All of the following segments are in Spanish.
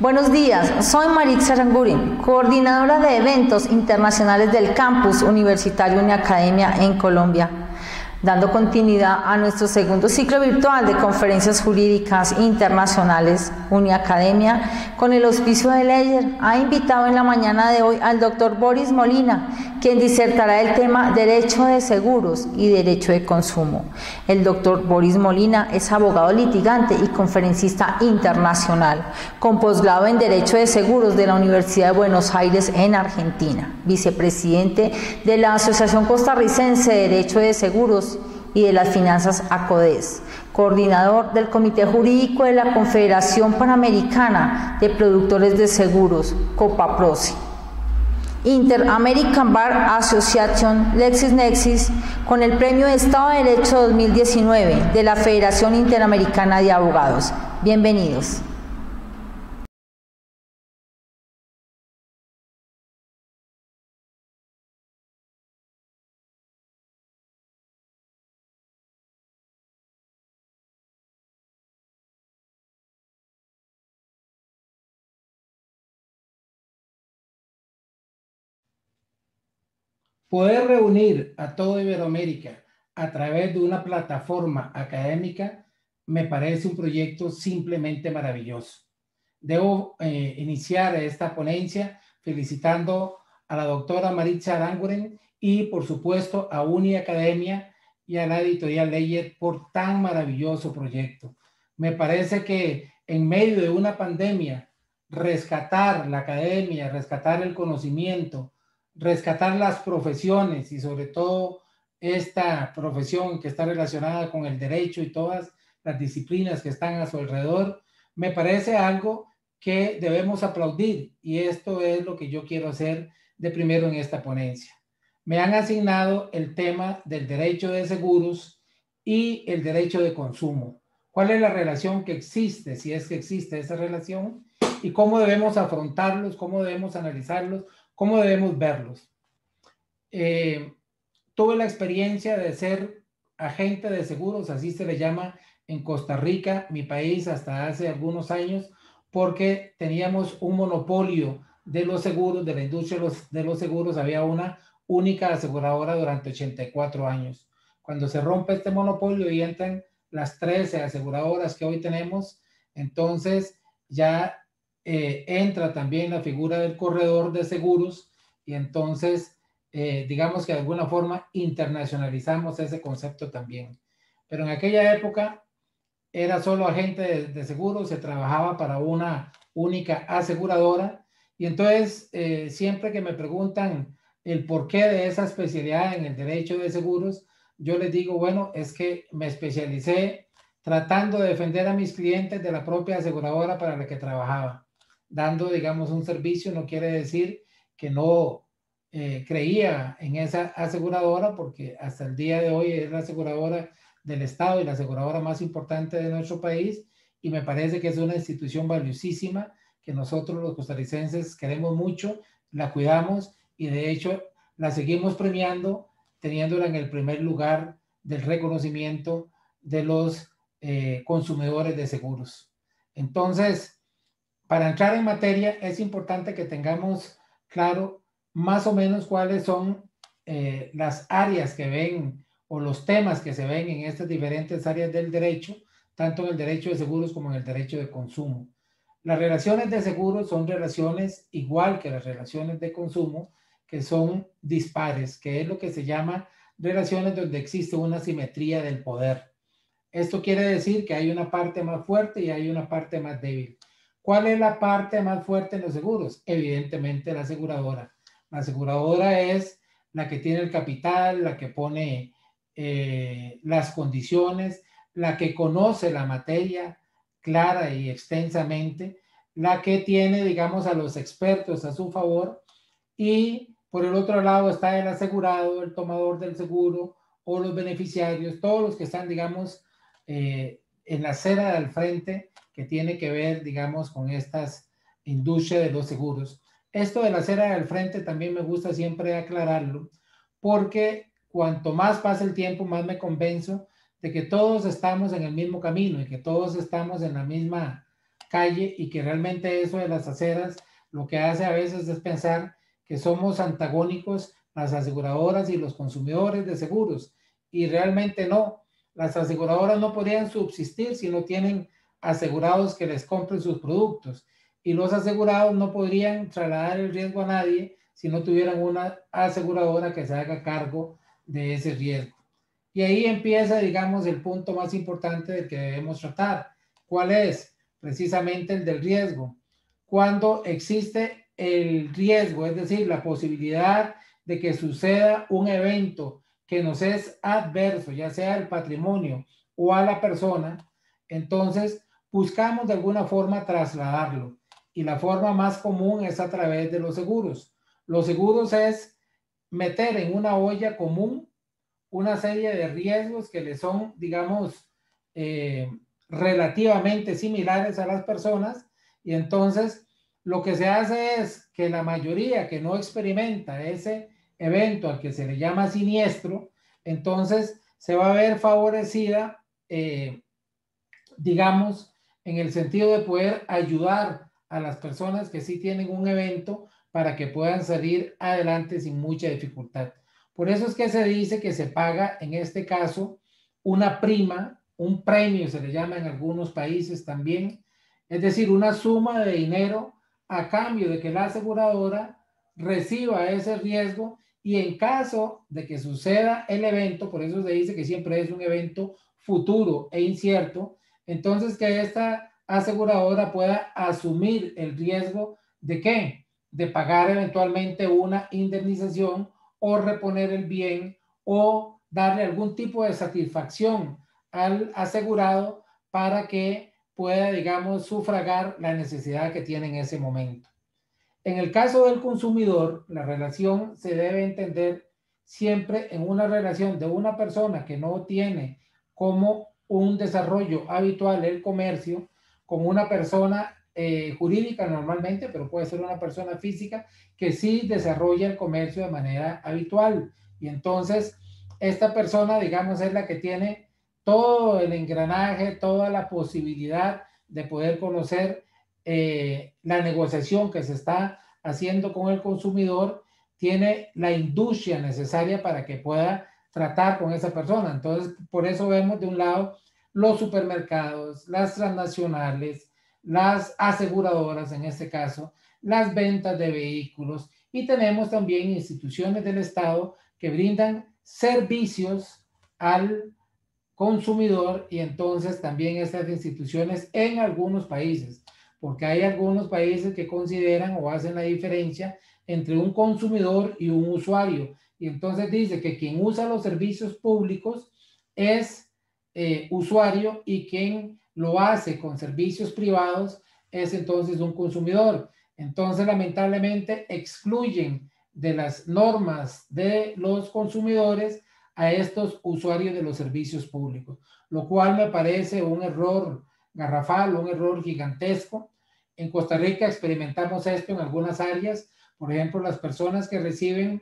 Buenos días, soy Marixa Aranguren, coordinadora de eventos internacionales del Campus Universitario Uniacademia en Colombia, dando continuidad a nuestro segundo ciclo virtual de conferencias jurídicas internacionales. Uniacademia, con el auspicio de Leyer, ha invitado en la mañana de hoy al doctor Boris Molina, quien disertará el tema Derecho de Seguros y Derecho de Consumo. El doctor Boris Molina es abogado litigante y conferencista internacional, con posgrado en Derecho de Seguros de la Universidad de Buenos Aires en Argentina, vicepresidente de la Asociación Costarricense de Derecho de Seguros y de las Finanzas ACODES, coordinador del Comité Jurídico de la Confederación Panamericana de Productores de Seguros, COPAPROSE, Inter-American Bar Association LexisNexis, con el Premio de Estado de Derecho 2019 de la Federación Interamericana de Abogados. Bienvenidos. Poder reunir a toda Iberoamérica a través de una plataforma académica me parece un proyecto simplemente maravilloso. Debo iniciar esta ponencia felicitando a la doctora Marixa Aranguren y, por supuesto, a Uniacademia y a la editorial Leyer por tan maravilloso proyecto. Me parece que en medio de una pandemia, rescatar la academia, rescatar el conocimiento, rescatar las profesiones y sobre todo esta profesión que está relacionada con el derecho y todas las disciplinas que están a su alrededor, me parece algo que debemos aplaudir, y esto es lo que yo quiero hacer de primero en esta ponencia. Me han asignado el tema del derecho de seguros y el derecho de consumo. ¿Cuál es la relación que existe, si es que existe esa relación, y cómo debemos afrontarlos, cómo debemos analizarlos, cómo debemos verlos? Tuve la experiencia de ser agente de seguros, así se le llama en Costa Rica, mi país, hasta hace algunos años, porque teníamos un monopolio de los seguros, de la industria de los seguros. Había una única aseguradora durante 84 años. Cuando se rompe este monopolio y entran las 13 aseguradoras que hoy tenemos, entonces ya entra también la figura del corredor de seguros, y entonces digamos que de alguna forma internacionalizamos ese concepto también. Pero en aquella época era solo agente de seguros, se trabajaba para una única aseguradora, y entonces siempre que me preguntan el porqué de esa especialidad en el derecho de seguros, yo les digo, bueno, es que me especialicé tratando de defender a mis clientes de la propia aseguradora para la que trabajaba, dando, digamos, un servicio. No quiere decir que no creía en esa aseguradora, porque hasta el día de hoy es la aseguradora del Estado y la aseguradora más importante de nuestro país, y me parece que es una institución valiosísima que nosotros los costarricenses queremos mucho, la cuidamos y de hecho la seguimos premiando, teniéndola en el primer lugar del reconocimiento de los consumidores de seguros. Entonces, para entrar en materia, es importante que tengamos claro más o menos cuáles son las áreas que ven o los temas que se ven en estas diferentes áreas del derecho, tanto en el derecho de seguros como en el derecho de consumo. Las relaciones de seguros son relaciones igual que las relaciones de consumo, que son dispares, que es lo que se llama relaciones donde existe una simetría del poder. Esto quiere decir que hay una parte más fuerte y hay una parte más débil. ¿Cuál es la parte más fuerte en los seguros? Evidentemente la aseguradora. La aseguradora es la que tiene el capital, la que pone las condiciones, la que conoce la materia clara y extensamente, la que tiene, digamos, a los expertos a su favor, y por el otro lado está el asegurado, el tomador del seguro o los beneficiarios, todos los que están, digamos, en la acera del frente, que tiene que ver, digamos, con estas industrias de los seguros. Esto de la acera del frente también me gusta siempre aclararlo, porque cuanto más pasa el tiempo, más me convenzo de que todos estamos en el mismo camino y que todos estamos en la misma calle y que realmente eso de las aceras lo que hace a veces es pensar que somos antagónicos las aseguradoras y los consumidores de seguros y realmente no. Las aseguradoras no podrían subsistir si no tienen asegurados que les compren sus productos y los asegurados no podrían trasladar el riesgo a nadie si no tuvieran una aseguradora que se haga cargo de ese riesgo. Y ahí empieza, digamos, el punto más importante del que debemos tratar. ¿Cuál es? Precisamente el del riesgo. Cuando existe el riesgo, es decir, la posibilidad de que suceda un evento que nos es adverso, ya sea al patrimonio o a la persona, entonces buscamos de alguna forma trasladarlo. Y la forma más común es a través de los seguros. Los seguros es meter en una olla común una serie de riesgos que le son, digamos, relativamente similares a las personas y entonces lo que se hace es que la mayoría que no experimenta ese evento al que se le llama siniestro, entonces se va a ver favorecida, digamos, en el sentido de poder ayudar a las personas que sí tienen un evento para que puedan salir adelante sin mucha dificultad. Por eso es que se dice que se paga en este caso una prima, un premio se le llama en algunos países también, es decir, una suma de dinero a cambio de que la aseguradora reciba ese riesgo y en caso de que suceda el evento, por eso se dice que siempre es un evento futuro e incierto, entonces que esta aseguradora pueda asumir el riesgo de ¿qué? De pagar eventualmente una indemnización o reponer el bien o darle algún tipo de satisfacción al asegurado para que pueda, digamos, sufragar la necesidad que tiene en ese momento. En el caso del consumidor, la relación se debe entender siempre en una relación de una persona que no tiene como un desarrollo habitual el comercio con una persona jurídica normalmente, pero puede ser una persona física que sí desarrolla el comercio de manera habitual. Y entonces esta persona, digamos, es la que tiene todo el engranaje, toda la posibilidad de poder conocer la negociación que se está haciendo con el consumidor, tiene la industria necesaria para que pueda tratar con esa persona. Entonces, por eso vemos de un lado los supermercados, las transnacionales, las aseguradoras en este caso, las ventas de vehículos y tenemos también instituciones del Estado que brindan servicios al consumidor y entonces también estas instituciones en algunos países, porque hay algunos países que consideran o hacen la diferencia entre un consumidor y un usuario. Y entonces dice que quien usa los servicios públicos es usuario y quien lo hace con servicios privados es entonces un consumidor. Entonces, lamentablemente, excluyen de las normas de los consumidores a estos usuarios de los servicios públicos, lo cual me parece un error garrafal, un error gigantesco. En Costa Rica experimentamos esto en algunas áreas, por ejemplo, las personas que reciben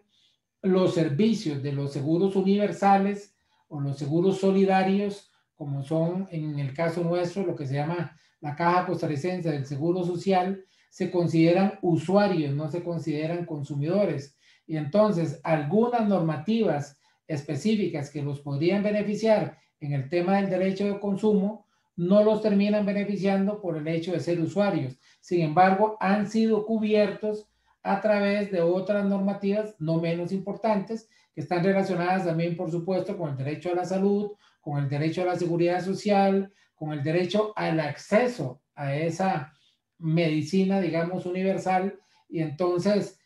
los servicios de los seguros universales o los seguros solidarios, como son en el caso nuestro lo que se llama la Caja Costarricense del Seguro Social, se consideran usuarios, no se consideran consumidores. Y entonces algunas normativas específicas que los podrían beneficiar en el tema del derecho de consumo, no los terminan beneficiando por el hecho de ser usuarios. Sin embargo, han sido cubiertos a través de otras normativas no menos importantes que están relacionadas también, por supuesto, con el derecho a la salud, con el derecho a la seguridad social, con el derecho al acceso a esa medicina, digamos, universal. Y entonces,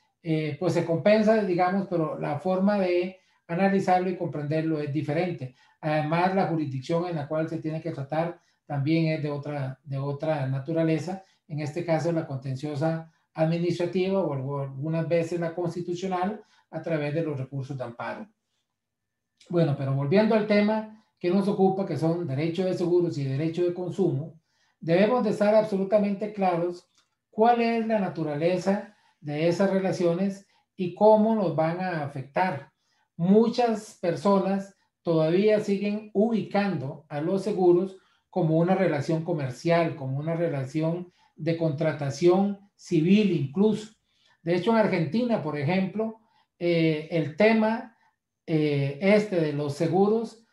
pues se compensa, digamos, pero la forma de analizarlo y comprenderlo es diferente. Además, la jurisdicción en la cual se tiene que tratar también es de otra naturaleza, en este caso la contenciosa administrativa o algunas veces la constitucional a través de los recursos de amparo. Bueno, pero volviendo al tema que nos ocupa, que son derecho de seguros y derecho de consumo, debemos de estar absolutamente claros cuál es la naturaleza de esas relaciones y cómo nos van a afectar. Muchas personas todavía siguen ubicando a los seguros como una relación comercial, como una relación de contratación civil incluso. De hecho, en Argentina, por ejemplo, el tema de los seguros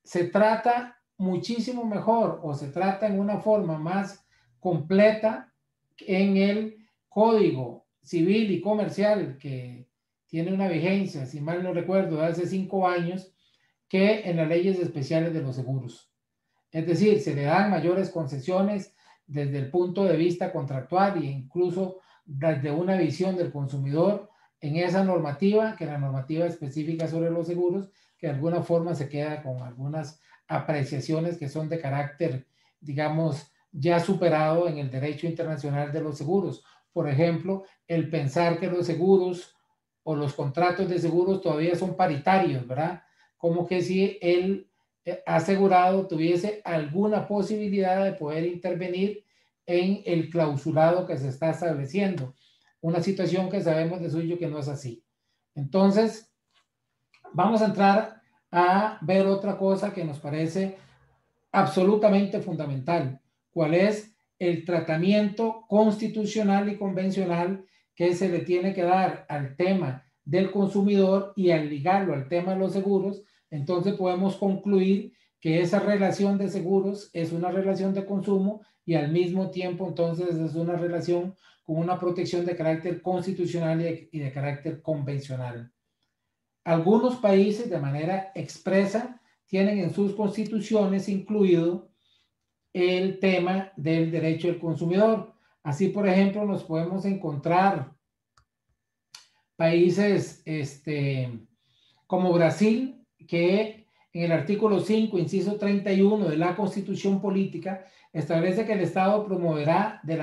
se trata muchísimo mejor, o se trata en una forma más completa en el Código Civil y Comercial, que tiene una vigencia, si mal no recuerdo, de hace 5 años, que en las leyes especiales de los seguros. Es decir, se le dan mayores concesiones desde el punto de vista contractual e incluso desde una visión del consumidor en esa normativa, que la normativa específica sobre los seguros, que de alguna forma se queda con algunas apreciaciones que son de carácter, digamos, ya superado en el derecho internacional de los seguros. Por ejemplo, el pensar que los seguros o los contratos de seguros todavía son paritarios, ¿verdad? Como que si el asegurado tuviese alguna posibilidad de poder intervenir en el clausurado que se está estableciendo. Una situación que sabemos de suyo que no es así. Entonces, vamos a entrar a ver otra cosa que nos parece absolutamente fundamental. ¿Cuál es el tratamiento constitucional y convencional que se le tiene que dar al tema del consumidor y al ligarlo al tema de los seguros? Entonces podemos concluir que esa relación de seguros es una relación de consumo y al mismo tiempo entonces es una relación con una protección de carácter constitucional y de carácter convencional. Algunos países de manera expresa tienen en sus constituciones incluido el tema del derecho del consumidor. Así, por ejemplo, nos podemos encontrar países como Brasil, que en el artículo 5, inciso 31 de la Constitución Política, establece que el Estado promoverá en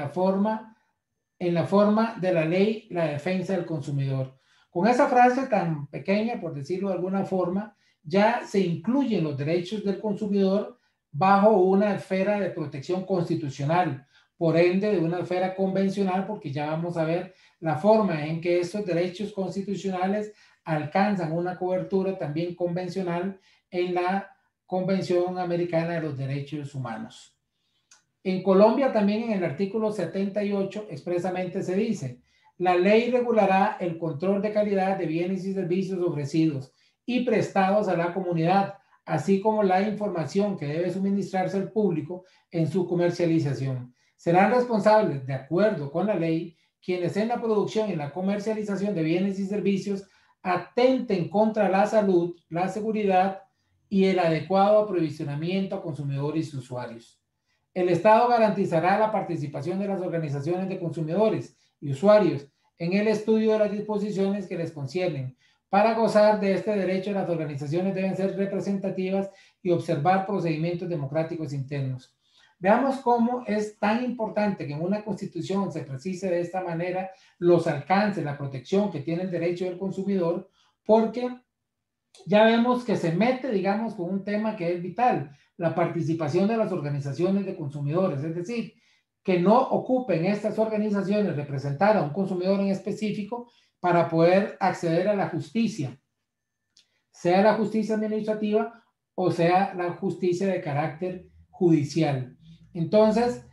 la forma de la ley la defensa del consumidor. Con esa frase tan pequeña, por decirlo de alguna forma, ya se incluyen los derechos del consumidor bajo una esfera de protección constitucional, por ende de una esfera convencional, porque ya vamos a ver la forma en que estos derechos constitucionales alcanzan una cobertura también convencional en la Convención Americana de los Derechos Humanos. En Colombia también en el artículo 78 expresamente se dice: la ley regulará el control de calidad de bienes y servicios ofrecidos y prestados a la comunidad, así como la información que debe suministrarse al público en su comercialización. Serán responsables, de acuerdo con la ley, quienes en la producción y en la comercialización de bienes y servicios atenten contra la salud, la seguridad y el adecuado aprovisionamiento a consumidores y usuarios. El Estado garantizará la participación de las organizaciones de consumidores y usuarios en el estudio de las disposiciones que les conciernen. Para gozar de este derecho, las organizaciones deben ser representativas y observar procedimientos democráticos internos. Veamos cómo es tan importante que en una constitución se precise de esta manera los alcances, la protección que tiene el derecho del consumidor, porque ya vemos que se mete, digamos, con un tema que es vital, la participación de las organizaciones de consumidores, es decir, que no ocupen estas organizaciones representar a un consumidor en específico para poder acceder a la justicia, sea la justicia administrativa o sea la justicia de carácter judicial. Entonces,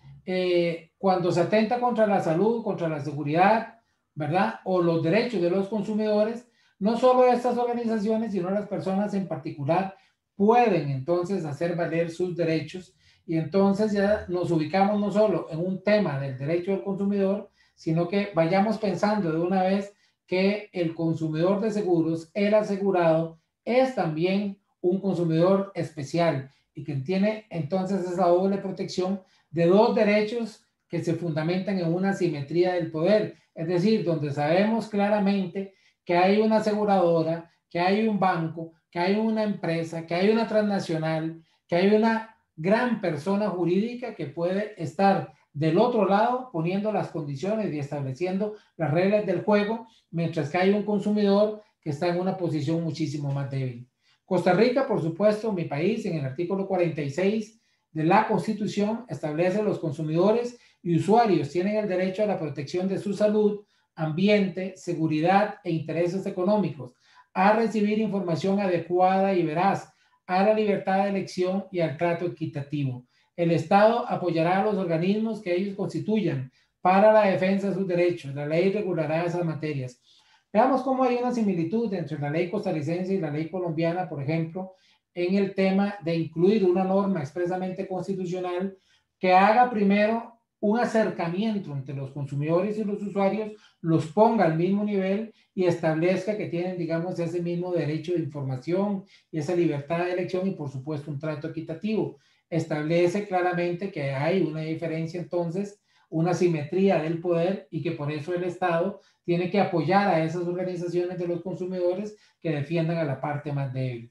cuando se atenta contra la salud, contra la seguridad, ¿verdad? O los derechos de los consumidores, no solo estas organizaciones, sino las personas en particular pueden entonces hacer valer sus derechos y entonces ya nos ubicamos no solo en un tema del derecho del consumidor, sino que vayamos pensando de una vez que el consumidor de seguros, el asegurado, es también un consumidor especial y que tiene entonces esa doble protección de dos derechos que se fundamentan en una simetría del poder, es decir, donde sabemos claramente que hay una aseguradora, que hay un banco, que hay una empresa, que hay una transnacional, que hay una gran persona jurídica que puede estar del otro lado poniendo las condiciones y estableciendo las reglas del juego, mientras que hay un consumidor que está en una posición muchísimo más débil. Costa Rica, por supuesto, mi país, en el artículo 46 de la Constitución, establece los consumidores y usuarios tienen el derecho a la protección de su salud, ambiente, seguridad e intereses económicos, a recibir información adecuada y veraz, a la libertad de elección y al trato equitativo. El Estado apoyará a los organismos que ellos constituyan para la defensa de sus derechos. La ley regulará esas materias. Veamos cómo hay una similitud entre la ley costarricense y la ley colombiana, por ejemplo, en el tema de incluir una norma expresamente constitucional que haga primero un acercamiento entre los consumidores y los usuarios, los ponga al mismo nivel y establezca que tienen, digamos, ese mismo derecho de información y esa libertad de elección y, por supuesto, un trato equitativo. Establece claramente que hay una diferencia, entonces, una simetría del poder y que por eso el Estado tiene que apoyar a esas organizaciones de los consumidores que defiendan a la parte más débil.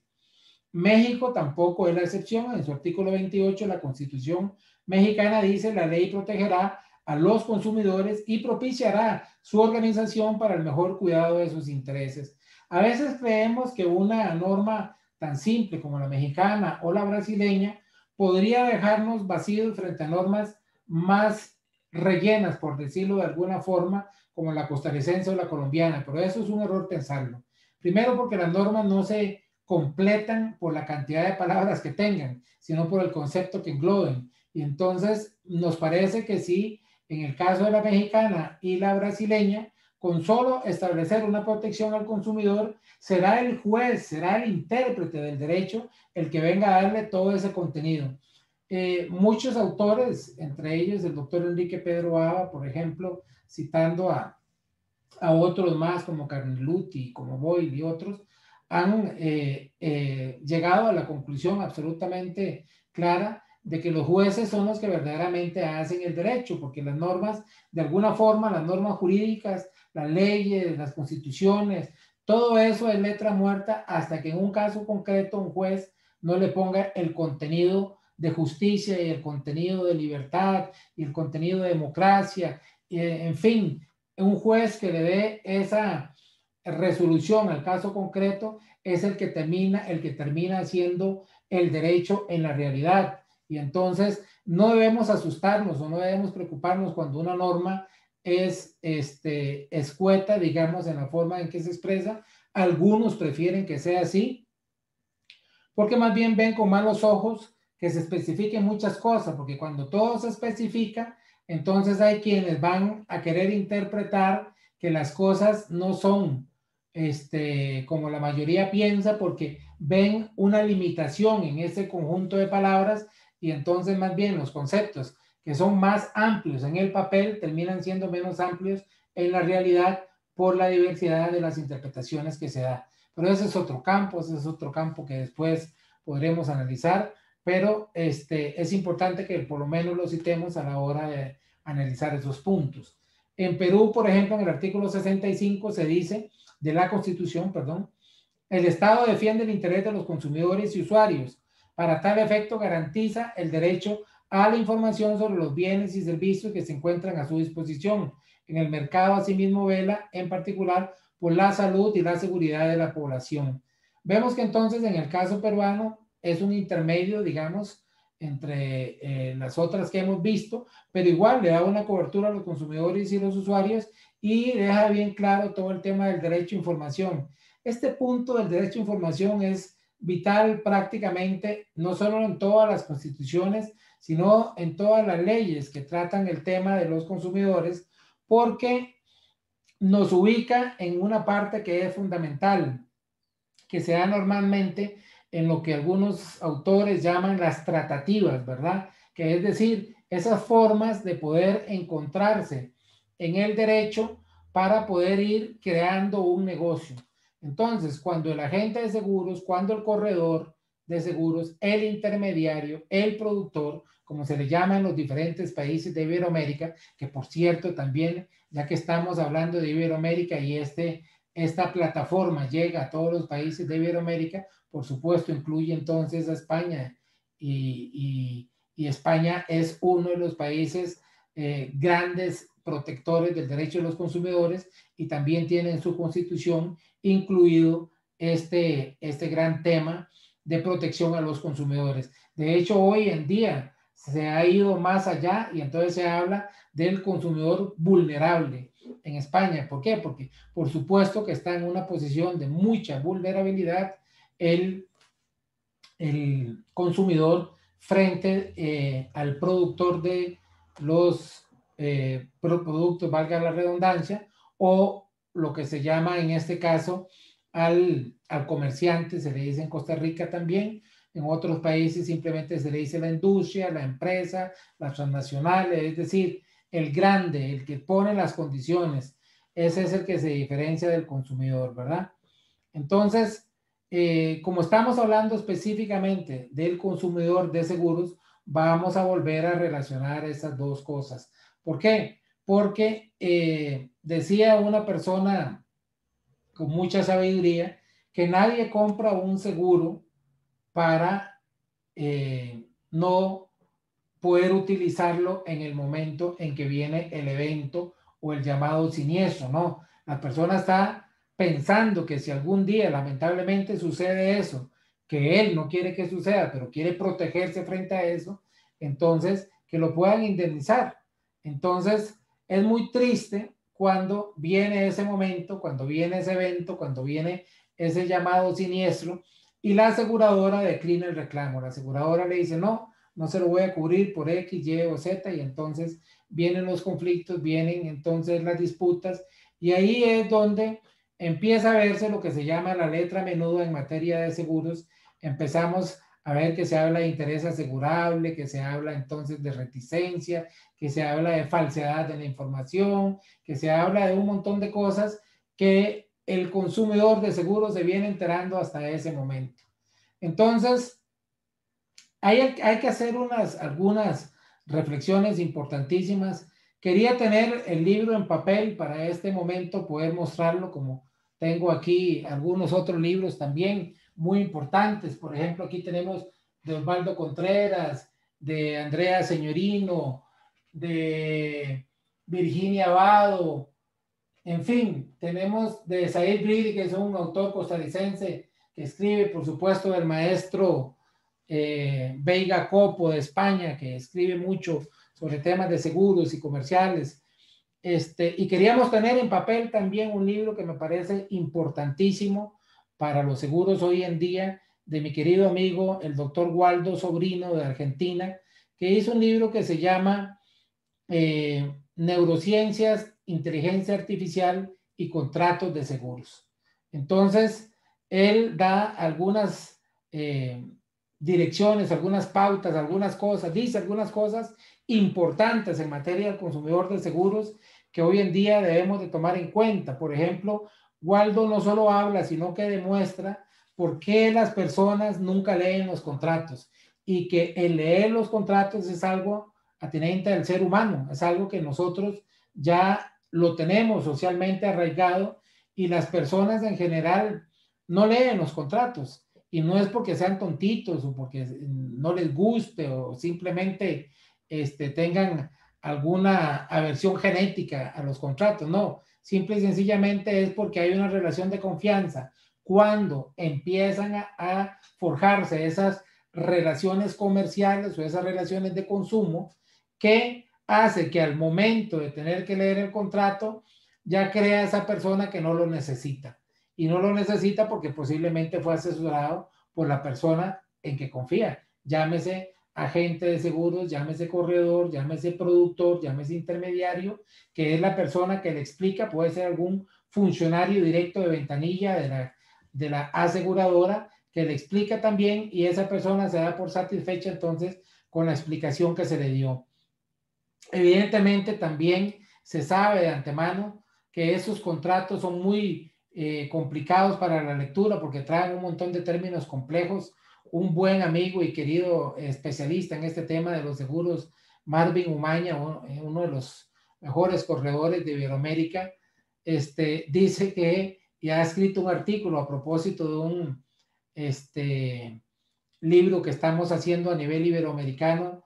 México tampoco es la excepción. En su artículo 28, la Constitución mexicana dice: la ley protegerá a los consumidores y propiciará su organización para el mejor cuidado de sus intereses. A veces creemos que una norma tan simple como la mexicana o la brasileña podría dejarnos vacíos frente a normas más rellenas, por decirlo de alguna forma, como la costarricense o la colombiana, pero eso es un error pensarlo. Primero, porque las normas no se completan por la cantidad de palabras que tengan, sino por el concepto que engloben. Y entonces nos parece que sí, en el caso de la mexicana y la brasileña, con solo establecer una protección al consumidor, será el juez, será el intérprete del derecho el que venga a darle todo ese contenido. Muchos autores, entre ellos el doctor Enrique Pedro Aba, por ejemplo, citando a otros más como Carneluti, como Boyle y otros, han llegado a la conclusión absolutamente clara de que los jueces son los que verdaderamente hacen el derecho, porque las normas, de alguna forma, las normas jurídicas, las leyes, las constituciones, todo eso es letra muerta hasta que en un caso concreto un juez no le ponga el contenido de justicia y el contenido de libertad y el contenido de democracia, en fin, un juez que le dé esa resolución al caso concreto es el que termina haciendo el derecho en la realidad. Y entonces no debemos asustarnos o no debemos preocuparnos cuando una norma es escueta, digamos, en la forma en que se expresa. Algunos prefieren que sea así, porque más bien ven con malos ojos que se especifiquen muchas cosas, porque cuando todo se especifica, entonces hay quienes van a querer interpretar que las cosas no son como la mayoría piensa, porque ven una limitación en ese conjunto de palabras y entonces más bien los conceptos que son más amplios en el papel terminan siendo menos amplios en la realidad por la diversidad de las interpretaciones que se da. Pero ese es otro campo que después podremos analizar, pero es importante que por lo menos lo citemos a la hora de analizar esos puntos. En Perú, por ejemplo, en el artículo 65 se dice, de la Constitución, perdón, el Estado defiende el interés de los consumidores y usuarios. Para tal efecto, garantiza el derecho a la información sobre los bienes y servicios que se encuentran a su disposición. En el mercado, asimismo, vela en particular por la salud y la seguridad de la población. Vemos que entonces en el caso peruano es un intermedio, digamos, entre las otras que hemos visto, pero igual le da una cobertura a los consumidores y los usuarios y deja bien claro todo el tema del derecho a información. Este punto del derecho a información es vital prácticamente, no solo en todas las constituciones, sino en todas las leyes que tratan el tema de los consumidores, porque nos ubica en una parte que es fundamental, que se da normalmente en lo que algunos autores llaman las tratativas, ¿verdad? Que es decir, esas formas de poder encontrarse en el derecho para poder ir creando un negocio. Entonces, cuando el agente de seguros, cuando el corredor de seguros, el intermediario, el productor, como se le llama en los diferentes países de Iberoamérica, que por cierto también, ya que estamos hablando de Iberoamérica y esta plataforma llega a todos los países de Iberoamérica, por supuesto incluye entonces a España y España es uno de los países grandes protectores del derecho de los consumidores y también tiene en su constitución incluido este gran tema de protección a los consumidores. De hecho, hoy en día se ha ido más allá y entonces se habla del consumidor vulnerable en España. ¿Por qué? Porque por supuesto que está en una posición de mucha vulnerabilidad el consumidor frente al productor de los productos, valga la redundancia, o lo que se llama en este caso al comerciante, se le dice en Costa Rica también. En otros países simplemente se le dice la industria, la empresa, las transnacionales, es decir, el grande, el que pone las condiciones. Ese es el que se diferencia del consumidor, ¿verdad? Entonces, como estamos hablando específicamente del consumidor de seguros, vamos a volver a relacionar esas dos cosas. ¿Por qué? Porque decía una persona con mucha sabiduría que nadie compra un seguro para no poder utilizarlo en el momento en que viene el evento o el llamado siniestro, ¿no? La persona está pensando que si algún día lamentablemente sucede eso, que él no quiere que suceda, pero quiere protegerse frente a eso, entonces que lo puedan indemnizar. Entonces es muy triste cuando viene ese momento, cuando viene ese evento, cuando viene ese llamado siniestro y la aseguradora declina el reclamo. La aseguradora le dice, no, no se lo voy a cubrir por X, Y o Z, y entonces vienen los conflictos, vienen entonces las disputas, y ahí es donde empieza a verse lo que se llama la letra menuda en materia de seguros. Empezamos a ver que se habla de interés asegurable, que se habla entonces de reticencia, que se habla de falsedad de la información, que se habla de un montón de cosas que el consumidor de seguros se viene enterando hasta ese momento. Entonces, hay que hacer algunas reflexiones importantísimas. Quería tener el libro en papel para este momento, poder mostrarlo, como tengo aquí algunos otros libros también muy importantes. Por ejemplo, aquí tenemos de Osvaldo Contreras, de Andrea Señorino, de Virginia Abado, en fin, tenemos de Said Bridi, que es un autor costarricense que escribe, por supuesto, del maestro Veiga Copo de España, que escribe mucho sobre temas de seguros y comerciales. Y queríamos tener en papel también un libro que me parece importantísimo para los seguros hoy en día, de mi querido amigo, el doctor Waldo Sobrino de Argentina, que hizo un libro que se llama Neurociencias, Inteligencia Artificial y Contratos de Seguros. Entonces, él da algunas direcciones, algunas pautas, algunas cosas, dice algunas cosas importantes en materia del consumidor de seguros que hoy en día debemos de tomar en cuenta. Por ejemplo, Waldo no solo habla, sino que demuestra por qué las personas nunca leen los contratos y que el leer los contratos es algo atinente al ser humano, es algo que nosotros ya lo tenemos socialmente arraigado y las personas en general no leen los contratos y no es porque sean tontitos o porque no les guste o simplemente tengan alguna aversión genética a los contratos, no, simple y sencillamente es porque hay una relación de confianza. Cuando empiezan a forjarse esas relaciones comerciales o esas relaciones de consumo, que hace que al momento de tener que leer el contrato ya crea esa persona que no lo necesita. Y no lo necesita porque posiblemente fue asesorado por la persona en que confía. Llámese agente de seguros, llámese corredor, llámese productor, llámese intermediario, que es la persona que le explica, puede ser algún funcionario directo de ventanilla de la aseguradora que le explica también y esa persona se da por satisfecha entonces con la explicación que se le dio. Evidentemente también se sabe de antemano que esos contratos son muy complicados para la lectura porque traen un montón de términos complejos. Un buen amigo y querido especialista en este tema de los seguros, Marvin Umaña, uno de los mejores corredores de Iberoamérica, dice que ya ha escrito un artículo a propósito de un libro que estamos haciendo a nivel iberoamericano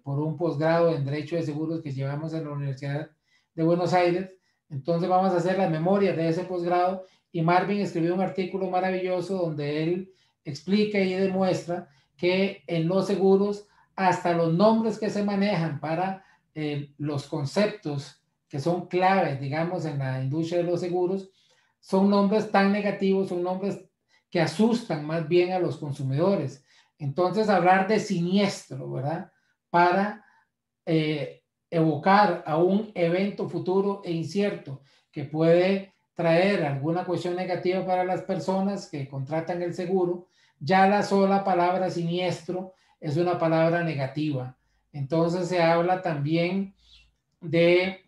por un posgrado en Derecho de Seguros que llevamos en la Universidad de Buenos Aires. Entonces vamos a hacer la memoria de ese posgrado y Marvin escribió un artículo maravilloso donde él explica y demuestra que en los seguros hasta los nombres que se manejan para los conceptos que son claves, digamos, en la industria de los seguros, son nombres tan negativos, son nombres que asustan más bien a los consumidores. Entonces, hablar de siniestro, ¿verdad? Para evocar a un evento futuro e incierto que puede traer alguna cuestión negativa para las personas que contratan el seguro, ya la sola palabra siniestro es una palabra negativa. Entonces se habla también de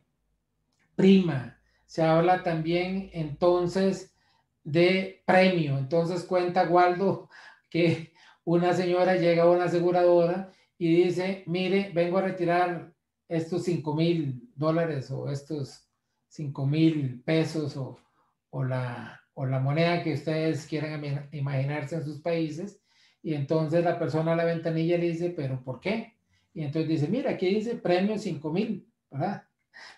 prima, se habla también entonces de premio. Entonces cuenta Waldo que una señora llega a una aseguradora y dice, mire, vengo a retirar estos $5,000 o estos $5,000 o la moneda que ustedes quieran imaginarse en sus países. Y entonces la persona a la ventanilla le dice, ¿pero por qué? Y entonces dice, mira, aquí dice premio 5,000, ¿verdad?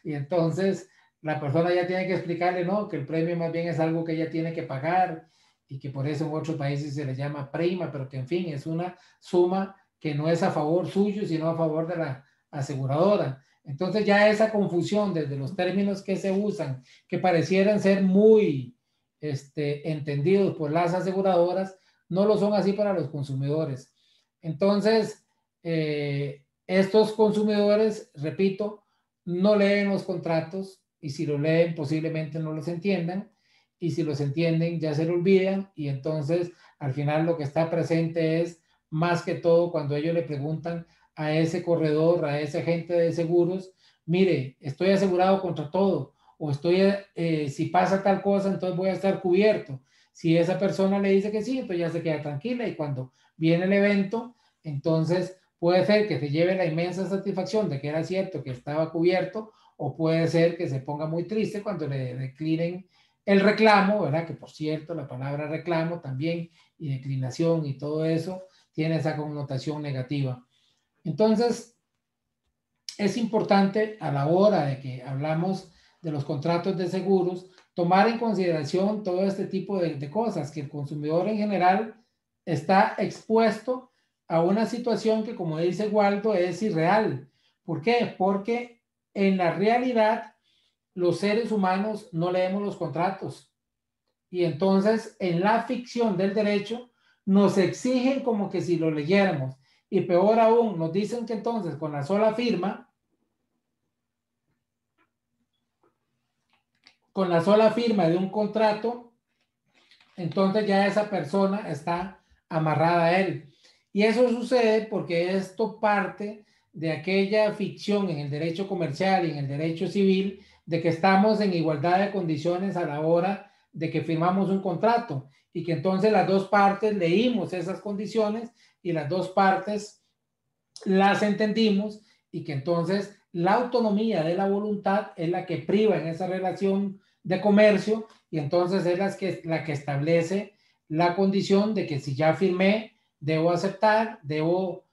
Y entonces la persona ya tiene que explicarle, no, que el premio más bien es algo que ella tiene que pagar y que por eso en otros países se le llama prima, pero que en fin es una suma que no es a favor suyo, sino a favor de la aseguradora. Entonces ya esa confusión desde los términos que se usan, que parecieran ser muy entendidos por las aseguradoras, no lo son así para los consumidores. Entonces, estos consumidores, repito, no leen los contratos y si lo leen posiblemente no los entiendan y si los entienden ya se lo olvidan y entonces al final lo que está presente es más que todo cuando ellos le preguntan a ese corredor, a ese agente de seguros, mire, estoy asegurado contra todo o estoy, si pasa tal cosa, entonces voy a estar cubierto. Si esa persona le dice que sí, entonces ya se queda tranquila y cuando viene el evento, entonces puede ser que se lleve la inmensa satisfacción de que era cierto que estaba cubierto, o puede ser que se ponga muy triste cuando le declinen el reclamo, ¿verdad? Que por cierto, la palabra reclamo también y declinación y todo eso tiene esa connotación negativa. Entonces, es importante a la hora de que hablamos de los contratos de seguros, tomar en consideración todo este tipo de cosas, que el consumidor en general está expuesto a una situación que, como dice Waldo, es irreal. ¿Por qué? Porque en la realidad los seres humanos no leemos los contratos. Y entonces en la ficción del derecho nos exigen como que si lo leyéramos. Y peor aún, nos dicen que entonces con la sola firma de un contrato, entonces ya esa persona está amarrada a él. Y eso sucede porque esto parte de aquella ficción en el derecho comercial y en el derecho civil de que estamos en igualdad de condiciones a la hora de que firmamos un contrato y que entonces las dos partes leímos esas condiciones y las dos partes las entendimos y que entonces la autonomía de la voluntad es la que priva en esa relación de comercio y entonces es la que establece la condición de que si ya firmé, debo aceptar, debo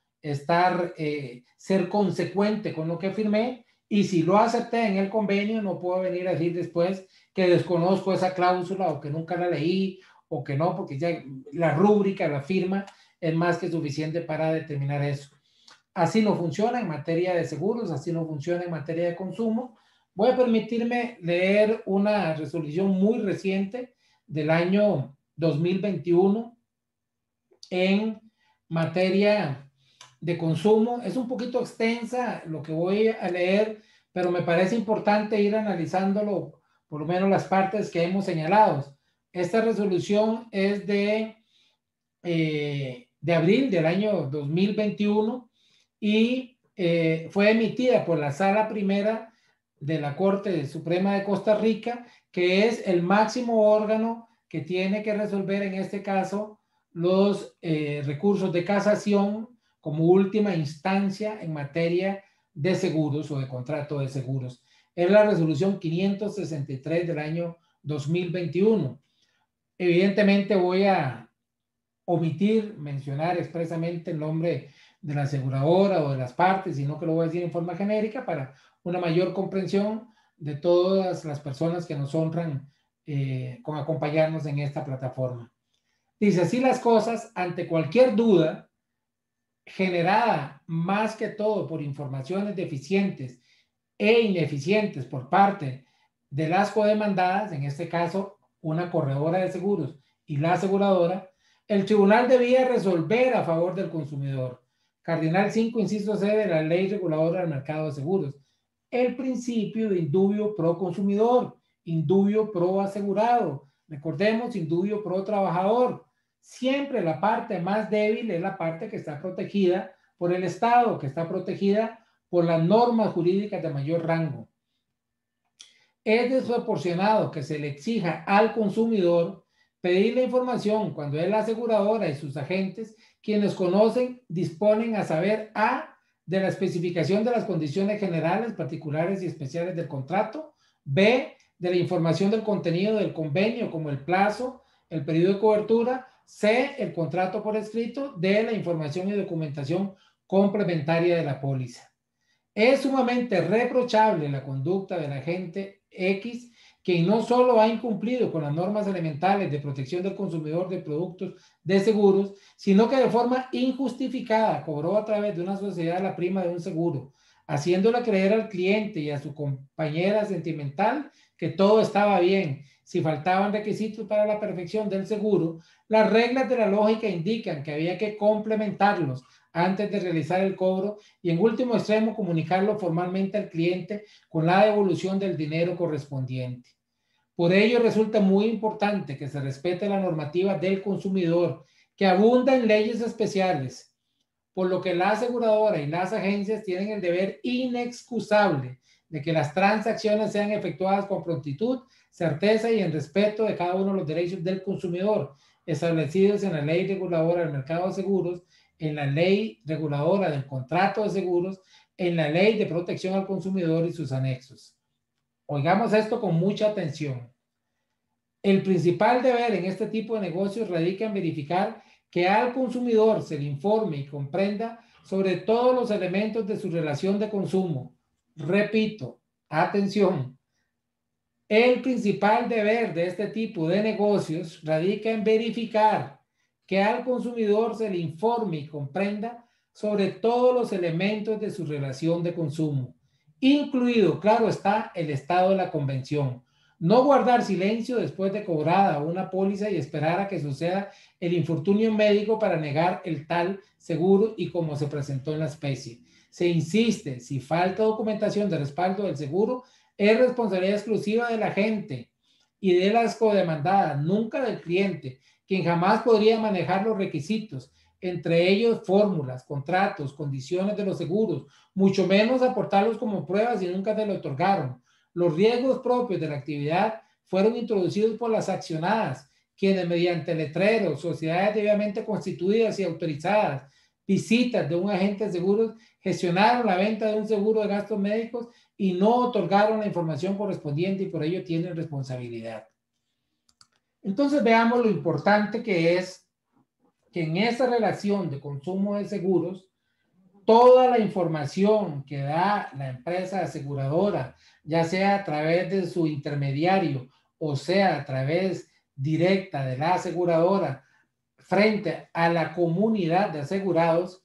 ser consecuente con lo que firmé y si lo acepté en el convenio no puedo venir a decir después que desconozco esa cláusula o que nunca la leí o que no, porque ya la rúbrica, la firma es más que suficiente para determinar eso. Así no funciona en materia de seguros, así no funciona en materia de consumo. Voy a permitirme leer una resolución muy reciente del año 2021 en materia de consumo. Es un poquito extensa lo que voy a leer, pero me parece importante ir analizándolo, por lo menos las partes que hemos señalado. Esta resolución es de abril del año 2021 y fue emitida por la Sala Primera de la Corte Suprema de Costa Rica, que es el máximo órgano que tiene que resolver en este caso los recursos de casación como última instancia en materia de seguros o de contrato de seguros. Es la resolución 563 del año 2021. Evidentemente voy a omitir mencionar expresamente el nombre de la aseguradora o de las partes, sino que lo voy a decir en forma genérica para una mayor comprensión de todas las personas que nos honran con acompañarnos en esta plataforma. Dice así las cosas, ante cualquier duda generada más que todo por informaciones deficientes e ineficientes por parte de las codemandadas, en este caso una corredora de seguros y la aseguradora, El tribunal debía resolver a favor del consumidor. Cardinal 5, inciso C de la Ley Reguladora del Mercado de Seguros. El principio de indubio pro consumidor, indubio pro asegurado. Recordemos, indubio pro trabajador. Siempre la parte más débil es la parte que está protegida por el Estado, que está protegida por las normas jurídicas de mayor rango. Es desproporcionado que se le exija al consumidor pedir la información cuando es la aseguradora y sus agentes quienes conocen, disponen a saber A, de la especificación de las condiciones generales, particulares y especiales del contrato, B, de la información del contenido del convenio como el plazo, el periodo de cobertura, C, el contrato por escrito, D, la información y documentación complementaria de la póliza. Es sumamente reprochable la conducta del agente X, que no solo ha incumplido con las normas elementales de protección del consumidor de productos de seguros, sino que de forma injustificada cobró a través de una sociedad la prima de un seguro, haciéndole creer al cliente y a su compañera sentimental que todo estaba bien. Si faltaban requisitos para la perfección del seguro, las reglas de la lógica indican que había que complementarlos antes de realizar el cobro y en último extremo comunicarlo formalmente al cliente con la devolución del dinero correspondiente. Por ello resulta muy importante que se respete la normativa del consumidor, que abunda en leyes especiales, por lo que la aseguradora y las agencias tienen el deber inexcusable de que las transacciones sean efectuadas con prontitud, certeza y en respeto de cada uno de los derechos del consumidor establecidos en la Ley Reguladora del Mercado de Seguros, en la Ley Reguladora del Contrato de Seguros, en la Ley de Protección al Consumidor y sus anexos. Oigamos esto con mucha atención. El principal deber en este tipo de negocios radica en verificar que al consumidor se le informe y comprenda sobre todos los elementos de su relación de consumo. Repito, atención. El principal deber de este tipo de negocios radica en verificar que al consumidor se le informe y comprenda sobre todos los elementos de su relación de consumo, incluido, claro está, el estado de la convención. No guardar silencio después de cobrada una póliza y esperar a que suceda el infortunio médico para negar el tal seguro y como se presentó en la especie. Se insiste, si falta documentación de respaldo del seguro, es responsabilidad exclusiva del agente y de las codemandadas, nunca del cliente, quien jamás podría manejar los requisitos, entre ellos fórmulas, contratos, condiciones de los seguros, mucho menos aportarlos como pruebas y nunca te lo otorgaron. Los riesgos propios de la actividad fueron introducidos por las accionadas, quienes mediante letreros, sociedades debidamente constituidas y autorizadas, visitas de un agente de seguros, gestionaron la venta de un seguro de gastos médicos y no otorgaron la información correspondiente y por ello tienen responsabilidad. Entonces veamos lo importante que es que en esa relación de consumo de seguros, toda la información que da la empresa aseguradora, ya sea a través de su intermediario o sea a través directa de la aseguradora frente a la comunidad de asegurados,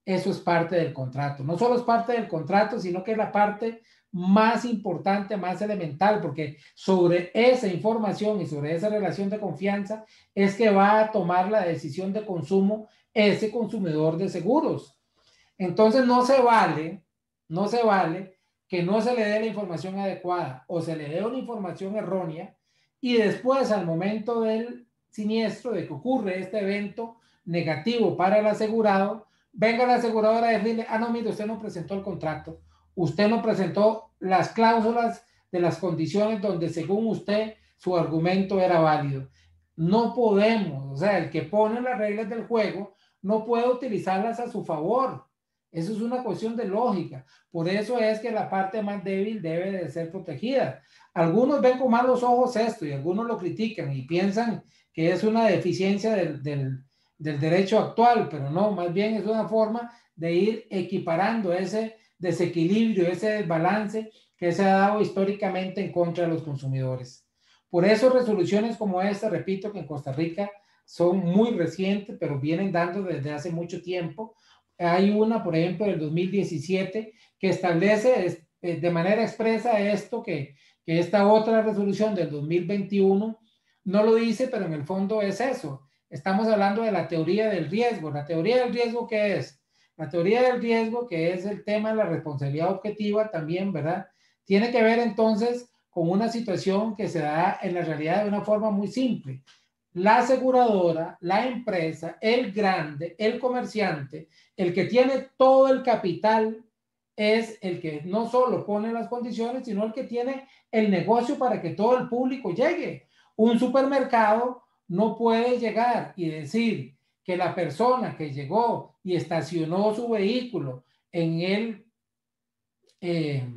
eso es parte del contrato. No solo es parte del contrato, sino que es la parte más importante, más elemental, porque sobre esa información y sobre esa relación de confianza es que va a tomar la decisión de consumo ese consumidor de seguros. Entonces no se vale que no se le dé la información adecuada o se le dé una información errónea y después al momento del siniestro, de que ocurre este evento negativo para el asegurado, venga la aseguradora a decirle, no, mire, usted no presentó el contrato, usted no presentó las cláusulas de las condiciones donde según usted su argumento era válido. No podemos, o sea, el que pone las reglas del juego no puede utilizarlas a su favor. Eso es una cuestión de lógica. Por eso es que la parte más débil debe de ser protegida. Algunos ven con malos ojos esto y algunos lo critican y piensan que es una deficiencia del derecho actual, pero no, más bien es una forma de ir equiparando ese desequilibrio, ese desbalance que se ha dado históricamente en contra de los consumidores. Por eso resoluciones como esta, repito que en Costa Rica son muy recientes, pero vienen dando desde hace mucho tiempo. Hay una, por ejemplo, del 2017 que establece de manera expresa esto, que esta otra resolución del 2021 no lo dice, pero en el fondo es eso. estamos hablando de la teoría del riesgo. ¿La teoría del riesgo qué es? La teoría del riesgo, que es el tema de la responsabilidad objetiva también, ¿verdad? Tiene que ver entonces con una situación que se da en la realidad de una forma muy simple. La aseguradora, la empresa, el grande, el comerciante, el que tiene todo el capital, es el que no solo pone las condiciones, sino el que tiene el negocio para que todo el público llegue. Un supermercado no puede llegar y decir que la persona que llegó y estacionó su vehículo eh, en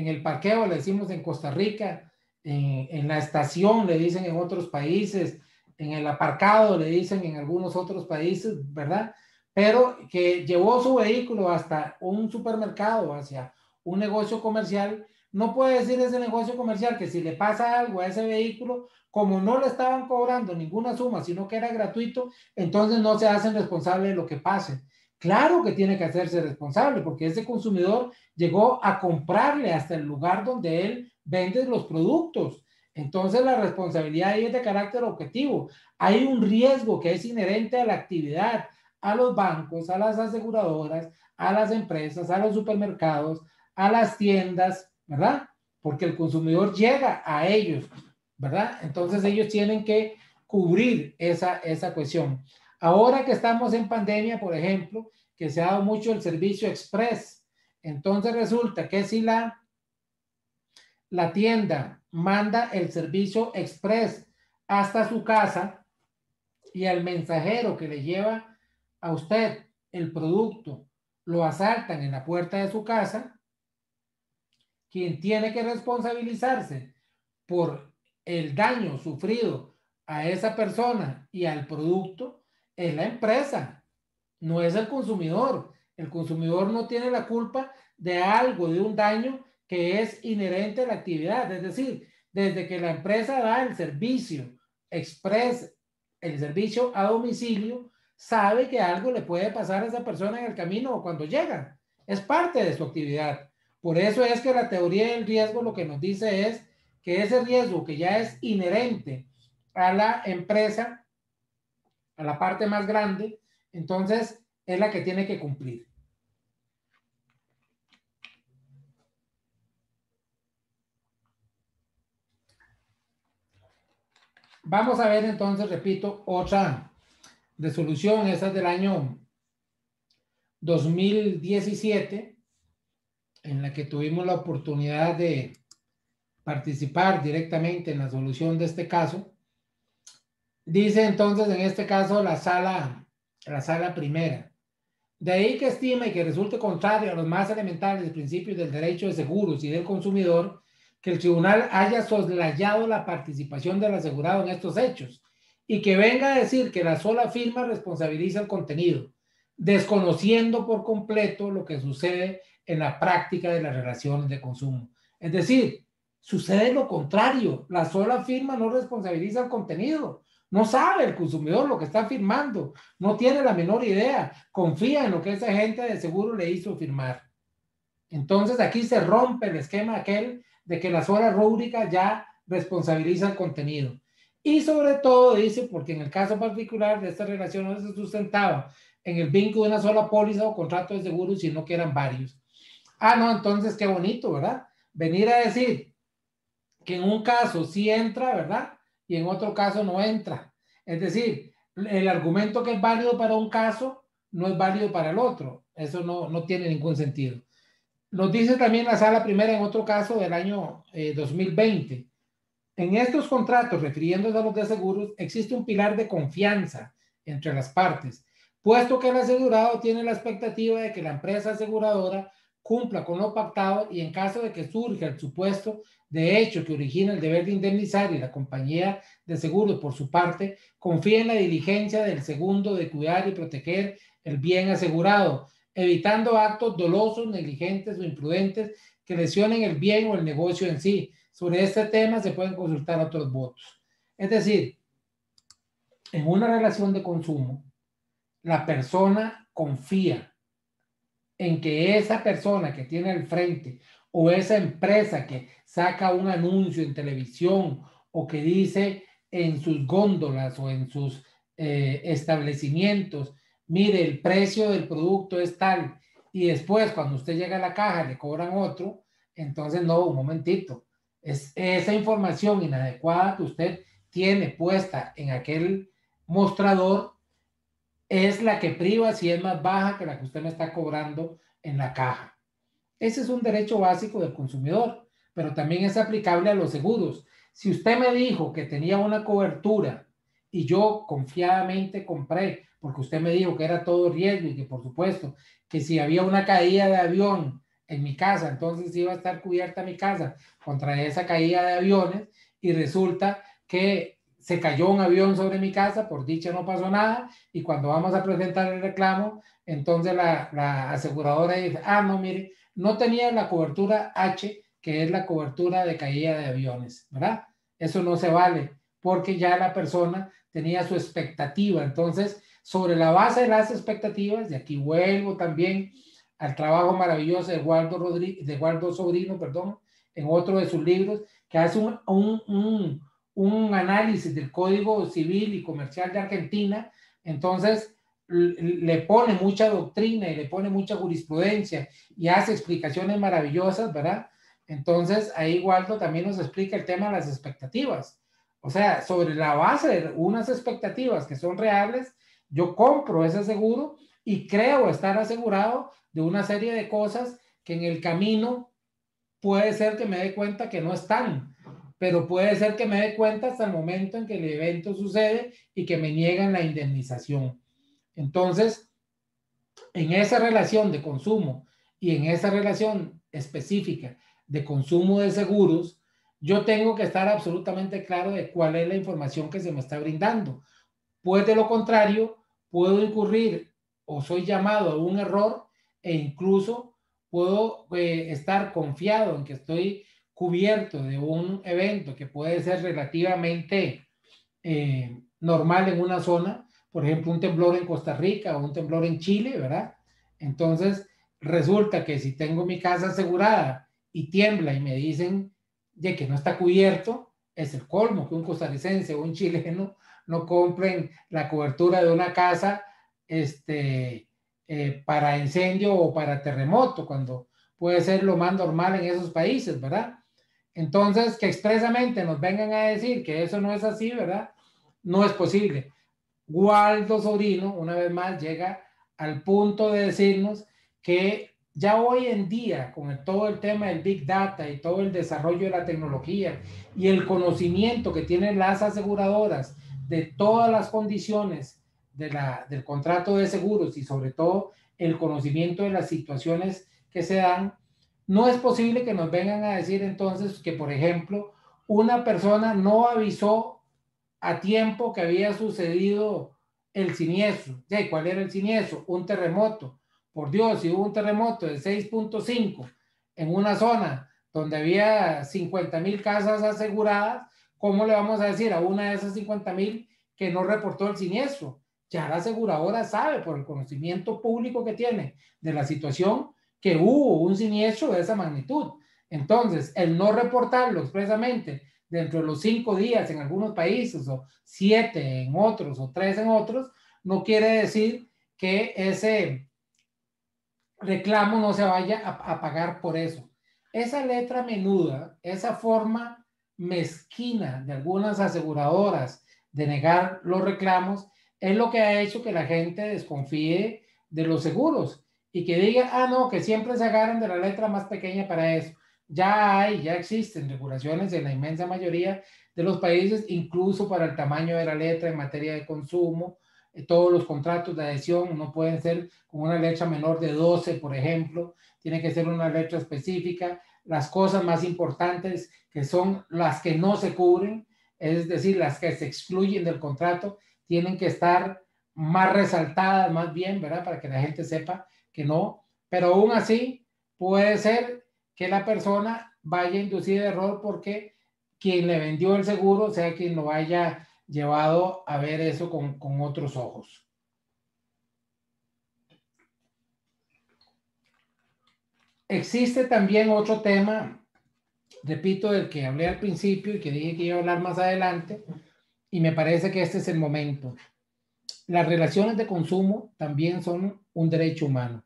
el parqueo, le decimos en Costa Rica, en la estación, le dicen en otros países, en el aparcado, le dicen en algunos otros países, ¿verdad? Pero que llevó su vehículo hasta un supermercado, hacia un negocio comercial, no puede decir ese negocio comercial que si le pasa algo a ese vehículo, como no le estaban cobrando ninguna suma, sino que era gratuito, entonces no se hacen responsables de lo que pase. Claro que tiene que hacerse responsable, porque ese consumidor llegó a comprarle hasta el lugar donde él vende los productos. Entonces la responsabilidad ahí es de carácter objetivo. Hay un riesgo que es inherente a la actividad, a los bancos, a las aseguradoras, a las empresas, a los supermercados, a las tiendas, ¿verdad? Porque el consumidor llega a ellos, ¿verdad? Entonces ellos tienen que cubrir esa cuestión. Ahora que estamos en pandemia, por ejemplo, que se ha dado mucho el servicio express, entonces resulta que si la tienda manda el servicio express hasta su casa y al mensajero que le lleva a usted el producto lo asaltan en la puerta de su casa, quien tiene que responsabilizarse por el daño sufrido a esa persona y al producto es la empresa, no es el consumidor. El consumidor no tiene la culpa de algo, de un daño que es inherente a la actividad. Es decir, desde que la empresa da el servicio express, el servicio a domicilio, sabe que algo le puede pasar a esa persona en el camino o cuando llega. Es parte de su actividad. Por eso es que la teoría del riesgo lo que nos dice es que ese riesgo que ya es inherente a la empresa, a la parte más grande, entonces es la que tiene que cumplir. Vamos a ver entonces, repito, otra resolución, esa es del año 2017, en la que tuvimos la oportunidad de participar directamente en la solución de este caso. Dice entonces en este caso la sala primera. De ahí que estima y que resulte contrario a los más elementales principios del derecho de seguros y del consumidor, que el tribunal haya soslayado la participación del asegurado en estos hechos y que venga a decir que la sola firma responsabiliza el contenido, desconociendo por completo lo que sucede en la práctica de las relaciones de consumo. Es decir, sucede lo contrario, la sola firma no responsabiliza el contenido. No sabe el consumidor lo que está firmando, no tiene la menor idea, confía en lo que ese agente de seguro le hizo firmar. Entonces aquí se rompe el esquema aquel de que la sola rúbrica ya responsabiliza el contenido. Y sobre todo dice, porque en el caso particular de esta relación no se sustentaba en el vínculo de una sola póliza o contrato de seguro, sino que eran varios. Ah, no, entonces qué bonito, ¿verdad? Venir a decir que en un caso sí entra, ¿verdad? Y en otro caso no entra. Es decir, el argumento que es válido para un caso no es válido para el otro. Eso no tiene ningún sentido. Nos dice también la sala primera en otro caso del año 2020. En estos contratos, refiriéndose a los de seguros, existe un pilar de confianza entre las partes, puesto que el asegurado tiene la expectativa de que la empresa aseguradora cumpla con lo pactado y en caso de que surja el supuesto de hecho que origina el deber de indemnizar y la compañía de seguros por su parte confía en la diligencia del segundo de cuidar y proteger el bien asegurado, evitando actos dolosos, negligentes o imprudentes que lesionen el bien o el negocio en sí. Sobre este tema se pueden consultar otros votos. Es decir, en una relación de consumo, la persona confía en que esa persona que tiene al frente o esa empresa que saca un anuncio en televisión o que dice en sus góndolas o en sus establecimientos, mire, el precio del producto es tal, y después cuando usted llega a la caja le cobran otro, entonces no, un momentito, es esa información inadecuada que usted tiene puesta en aquel mostrador es la que priva si es más baja que la que usted me está cobrando en la caja. Ese es un derecho básico del consumidor, pero también es aplicable a los seguros. Si usted me dijo que tenía una cobertura y yo confiadamente compré, porque usted me dijo que era todo riesgo y que por supuesto que si había una caída de avión en mi casa, entonces iba a estar cubierta mi casa contra esa caída de aviones, y resulta que se cayó un avión sobre mi casa, por dicha no pasó nada, y cuando vamos a presentar el reclamo, entonces la aseguradora dice, ah, no, mire, no tenía la cobertura H, que es la cobertura de caída de aviones, ¿verdad? Eso no se vale, porque ya la persona tenía su expectativa. Entonces, sobre la base de las expectativas, y aquí vuelvo también al trabajo maravilloso de Waldo Sobrino, perdón, en otro de sus libros, que hace un análisis del Código Civil y Comercial de Argentina. Entonces, le pone mucha doctrina y le pone mucha jurisprudencia y hace explicaciones maravillosas, ¿verdad? Entonces, ahí Waldo también nos explica el tema de las expectativas. O sea, sobre la base de unas expectativas que son reales, yo compro ese seguro y creo estar asegurado de una serie de cosas que en el camino puede ser que me dé cuenta que no están, pero puede ser que me dé cuenta hasta el momento en que el evento sucede y que me niegan la indemnización. Entonces, en esa relación de consumo y en esa relación específica de consumo de seguros, yo tengo que estar absolutamente claro de cuál es la información que se me está brindando. Pues de lo contrario, puedo incurrir o soy llamado a un error, e incluso puedo estar confiado en que estoy cubierto de un evento que puede ser relativamente normal en una zona, por ejemplo, un temblor en Costa Rica o un temblor en Chile, ¿verdad? Entonces, resulta que si tengo mi casa asegurada y tiembla y me dicen de que no está cubierto, es el colmo que un costarricense o un chileno no compren la cobertura de una casa para incendio o para terremoto, cuando puede ser lo más normal en esos países, ¿verdad? Entonces, que expresamente nos vengan a decir que eso no es así, ¿verdad? No es posible. Waldo Sobrino, una vez más, llega al punto de decirnos que ya hoy en día, con todo el tema del Big Data y todo el desarrollo de la tecnología y el conocimiento que tienen las aseguradoras de todas las condiciones del contrato de seguros y sobre todo el conocimiento de las situaciones que se dan, no es posible que nos vengan a decir entonces que, por ejemplo, una persona no avisó a tiempo que había sucedido el siniestro. ¿Cuál era el siniestro? Un terremoto. Por Dios, si hubo un terremoto de 6.5 en una zona donde había 50,000 casas aseguradas, ¿cómo le vamos a decir a una de esas 50,000 que no reportó el siniestro? Ya la aseguradora sabe por el conocimiento público que tiene de la situación que hubo un siniestro de esa magnitud. Entonces, el no reportarlo expresamente dentro de los 5 días en algunos países, o 7 en otros, o 3 en otros, no quiere decir que ese reclamo no se vaya a pagar por eso. Esa letra menuda, esa forma mezquina de algunas aseguradoras de negar los reclamos, es lo que ha hecho que la gente desconfíe de los seguros y que diga, ah, no, que siempre se agarran de la letra más pequeña para eso. Ya existen regulaciones en la inmensa mayoría de los países, incluso para el tamaño de la letra en materia de consumo. Todos los contratos de adhesión no pueden ser con una letra menor de 12, por ejemplo, tiene que ser una letra específica. Las cosas más importantes, que son las que no se cubren, es decir, las que se excluyen del contrato, tienen que estar más resaltadas, más bien, ¿verdad? Para que la gente sepa que no, pero aún así puede ser que la persona vaya inducida de error porque quien le vendió el seguro sea quien lo haya llevado a ver eso con otros ojos. Existe también otro tema, repito, del que hablé al principio y que dije que iba a hablar más adelante, y me parece que este es el momento. las relaciones de consumo también son un derecho humano.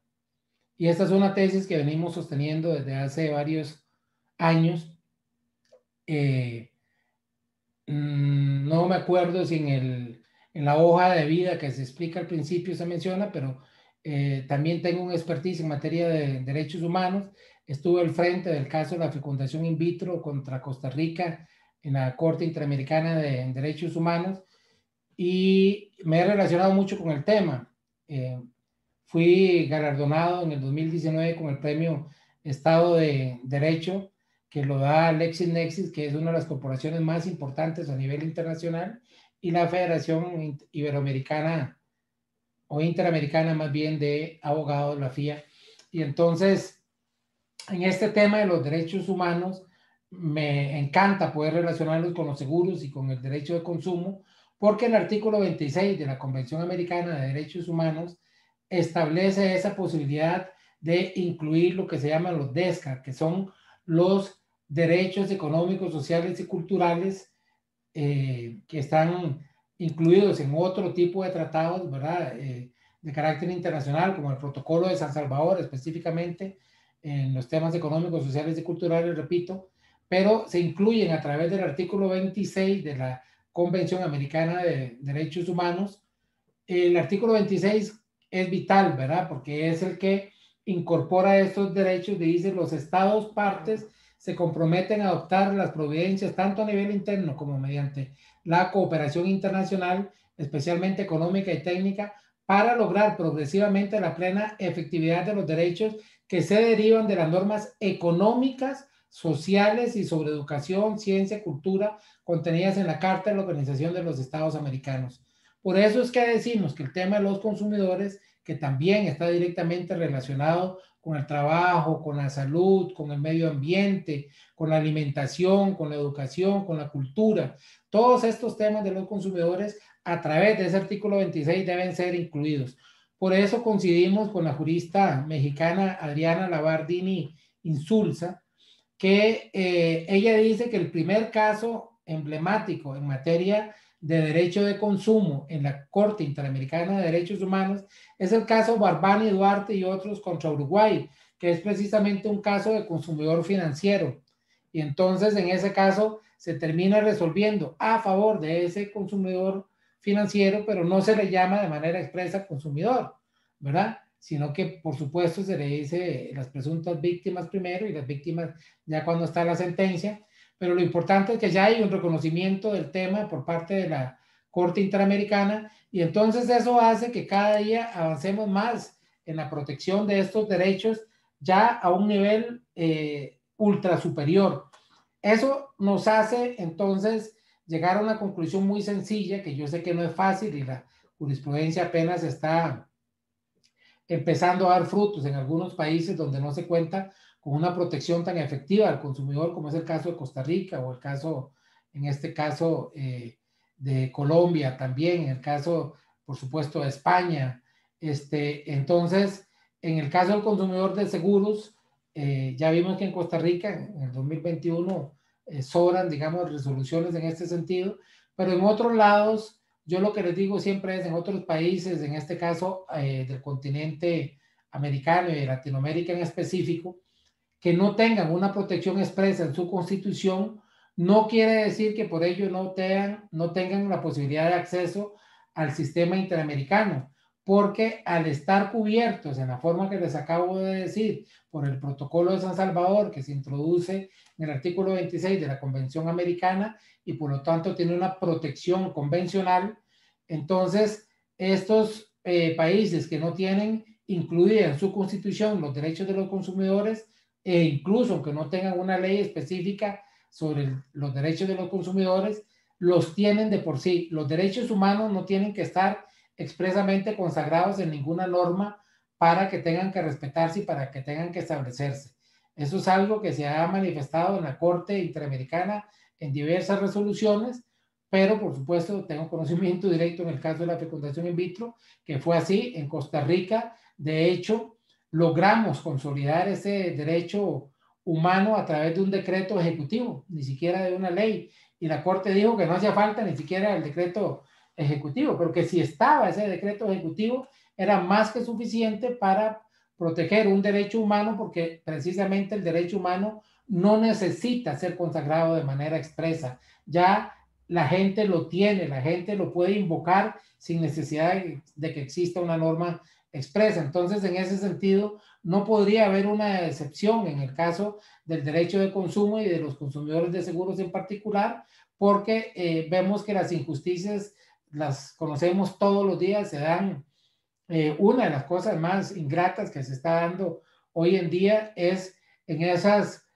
Y esta es una tesis que venimos sosteniendo desde hace varios años. No me acuerdo si en la hoja de vida que se explica al principio se menciona, pero también tengo un expertise en materia de derechos humanos. Estuve al frente del caso de la fecundación in vitro contra Costa Rica en la Corte Interamericana de Derechos Humanos y me he relacionado mucho con el tema. Fui galardonado en el 2019 con el premio Estado de Derecho que lo da LexisNexis, que es una de las corporaciones más importantes a nivel internacional, y la Federación Iberoamericana o Interamericana más bien de abogados, la FIA. Y entonces, en este tema de los derechos humanos, me encanta poder relacionarlos con los seguros y con el derecho de consumo, porque el artículo 26 de la Convención Americana de Derechos Humanos establece esa posibilidad de incluir lo que se llaman los DESCA, que son los derechos económicos, sociales y culturales que están incluidos en otro tipo de tratados, ¿verdad? De carácter internacional, como el Protocolo de San Salvador, específicamente en los temas económicos, sociales y culturales, repito, pero se incluyen a través del artículo 26 de la Convención Americana de Derechos Humanos. El artículo 26 es vital, ¿verdad? Porque es el que incorpora estos derechos y dice los estados partes se comprometen a adoptar las providencias tanto a nivel interno como mediante la cooperación internacional, especialmente económica y técnica, para lograr progresivamente la plena efectividad de los derechos que se derivan de las normas económicas, sociales y sobre educación, ciencia, cultura contenidas en la Carta de la Organización de los Estados Americanos. Por eso es que decimos que el tema de los consumidores, que también está directamente relacionado con el trabajo, con la salud, con el medio ambiente, con la alimentación, con la educación, con la cultura, todos estos temas de los consumidores a través de ese artículo 26 deben ser incluidos. Por eso coincidimos con la jurista mexicana Adriana Labardini Insulza, que ella dice que el primer caso emblemático en materia de derecho de consumo en la Corte Interamericana de Derechos Humanos es el caso Barbani, Duarte y otros contra Uruguay, que es precisamente un caso de consumidor financiero. Y entonces en ese caso se termina resolviendo a favor de ese consumidor financiero, pero no se le llama de manera expresa consumidor, ¿verdad? Sino que por supuesto se le dice las presuntas víctimas primero y las víctimas ya cuando está la sentencia, pero lo importante es que ya hay un reconocimiento del tema por parte de la Corte Interamericana y entonces eso hace que cada día avancemos más en la protección de estos derechos ya a un nivel ultra superior. Eso nos hace entonces llegar a una conclusión muy sencilla, que yo sé que no es fácil y la jurisprudencia apenas está empezando a dar frutos en algunos países donde no se cuenta con una protección tan efectiva al consumidor como es el caso de Costa Rica o el caso, en este caso, de Colombia también, en el caso, por supuesto, de España. Entonces, en el caso del consumidor de seguros, ya vimos que en Costa Rica, en el 2021, sobran, digamos, resoluciones en este sentido, pero en otros lados, yo lo que les digo siempre es en otros países, en este caso del continente americano y de Latinoamérica en específico, que no tengan una protección expresa en su constitución, no quiere decir que por ello no tengan la posibilidad de acceso al sistema interamericano, porque al estar cubiertos en la forma que les acabo de decir por el protocolo de San Salvador que se introduce en el artículo 26 de la Convención Americana y por lo tanto tiene una protección convencional, entonces estos países que no tienen incluida en su constitución los derechos de los consumidores e incluso aunque no tengan una ley específica sobre los derechos de los consumidores, los tienen de por sí. Los derechos humanos no tienen que estar expresamente consagrados en ninguna norma para que tengan que respetarse y para que tengan que establecerse. Eso es algo que se ha manifestado en la Corte Interamericana en diversas resoluciones, pero por supuesto tengo conocimiento directo en el caso de la fecundación in vitro, que fue así en Costa Rica. De hecho, logramos consolidar ese derecho humano a través de un decreto ejecutivo, ni siquiera de una ley. Y la Corte dijo que no hacía falta ni siquiera el decreto ejecutivo, pero que si estaba ese decreto ejecutivo era más que suficiente para proteger un derecho humano, porque precisamente el derecho humano no necesita ser consagrado de manera expresa. Ya la gente lo tiene, la gente lo puede invocar sin necesidad de que exista una norma expresa. Entonces, en ese sentido, no podría haber una excepción en el caso del derecho de consumo y de los consumidores de seguros en particular, porque vemos que las injusticias las conocemos todos los días, se dan. Una de las cosas más ingratas que se está dando hoy en día es en esas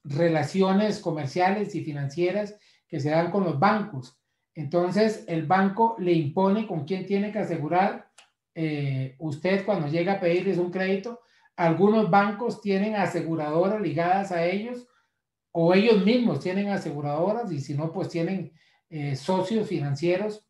relaciones comerciales y financieras que se dan con los bancos. Entonces, el banco le impone con quién tiene que asegurar usted cuando llega a pedirles un crédito. Algunos bancos tienen aseguradoras ligadas a ellos o ellos mismos tienen aseguradoras y si no, pues tienen socios financieros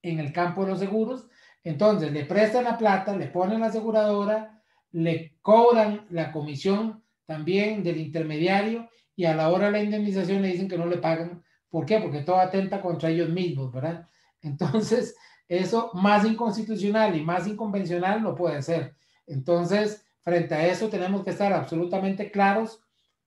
en el campo de los seguros. Entonces le prestan la plata, le ponen la aseguradora, le cobran la comisión también del intermediario y a la hora de la indemnización le dicen que no le pagan. ¿Por qué? Porque todo atenta contra ellos mismos, ¿verdad? Entonces, eso más inconstitucional y más inconvencional no puede ser. Entonces, frente a eso tenemos que estar absolutamente claros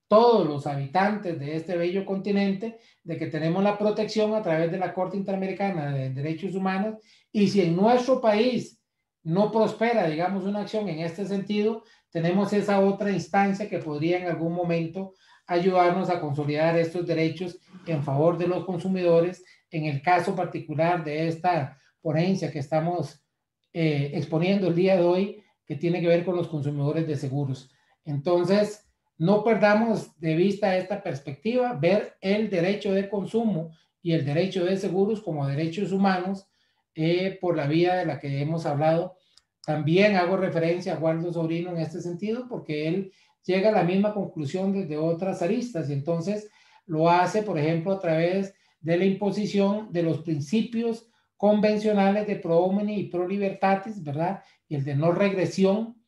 todos los habitantes de este bello continente de que tenemos la protección a través de la Corte Interamericana de Derechos Humanos y si en nuestro país no prospera, digamos, una acción en este sentido, tenemos esa otra instancia que podría en algún momento ayudarnos a consolidar estos derechos en favor de los consumidores, en el caso particular de esta ponencia que estamos exponiendo el día de hoy, que tiene que ver con los consumidores de seguros. Entonces, no perdamos de vista esta perspectiva, ver el derecho de consumo y el derecho de seguros como derechos humanos por la vía de la que hemos hablado. También hago referencia a Waldo Sobrino en este sentido porque él llega a la misma conclusión desde otras aristas y entonces lo hace, por ejemplo, a través de la imposición de los principios convencionales de pro homini y pro libertatis, ¿verdad? Y el de no regresión,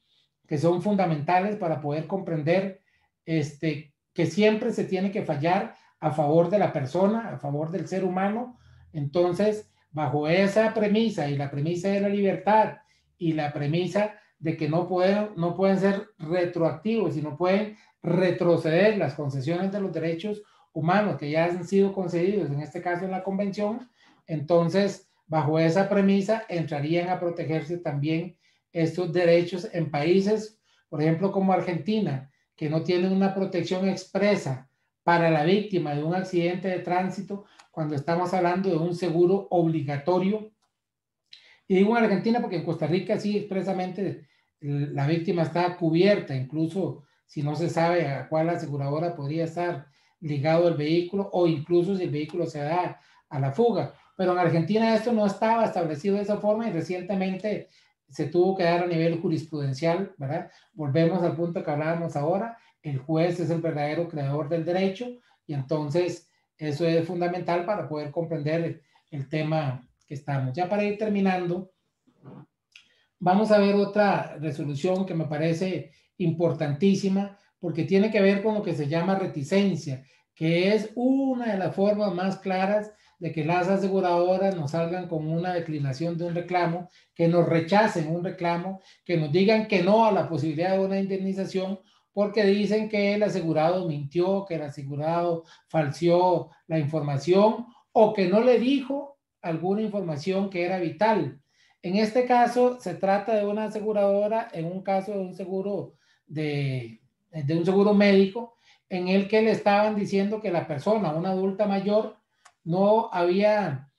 que son fundamentales para poder comprender que siempre se tiene que fallar a favor de la persona, a favor del ser humano. Entonces, bajo esa premisa y la premisa de la libertad y la premisa de que no pueden ser retroactivos y no pueden retroceder las concesiones de los derechos humanos que ya han sido concedidos, en este caso en la convención, entonces, bajo esa premisa, entrarían a protegerse también estos derechos en países, por ejemplo, como Argentina, que no tienen una protección expresa para la víctima de un accidente de tránsito cuando estamos hablando de un seguro obligatorio. Y digo en Argentina porque en Costa Rica sí expresamente la víctima está cubierta, incluso si no se sabe a cuál aseguradora podría estar ligado el vehículo o incluso si el vehículo se da a la fuga. Pero en Argentina esto no estaba establecido de esa forma y recientemente se tuvo que dar a nivel jurisprudencial, ¿verdad? Volvemos al punto que hablábamos ahora, el juez es el verdadero creador del derecho y entonces eso es fundamental para poder comprender el tema que estamos. Ya para ir terminando, vamos a ver otra resolución que me parece importantísima porque tiene que ver con lo que se llama reticencia, que es una de las formas más claras de que las aseguradoras nos salgan con una declinación de un reclamo, que nos rechacen un reclamo, que nos digan que no a la posibilidad de una indemnización, porque dicen que el asegurado mintió, que el asegurado falseó la información o que no le dijo alguna información que era vital. En este caso, se trata de una aseguradora, en un caso de un seguro de un seguro médico, en el que le estaban diciendo que la persona, una adulta mayor, no había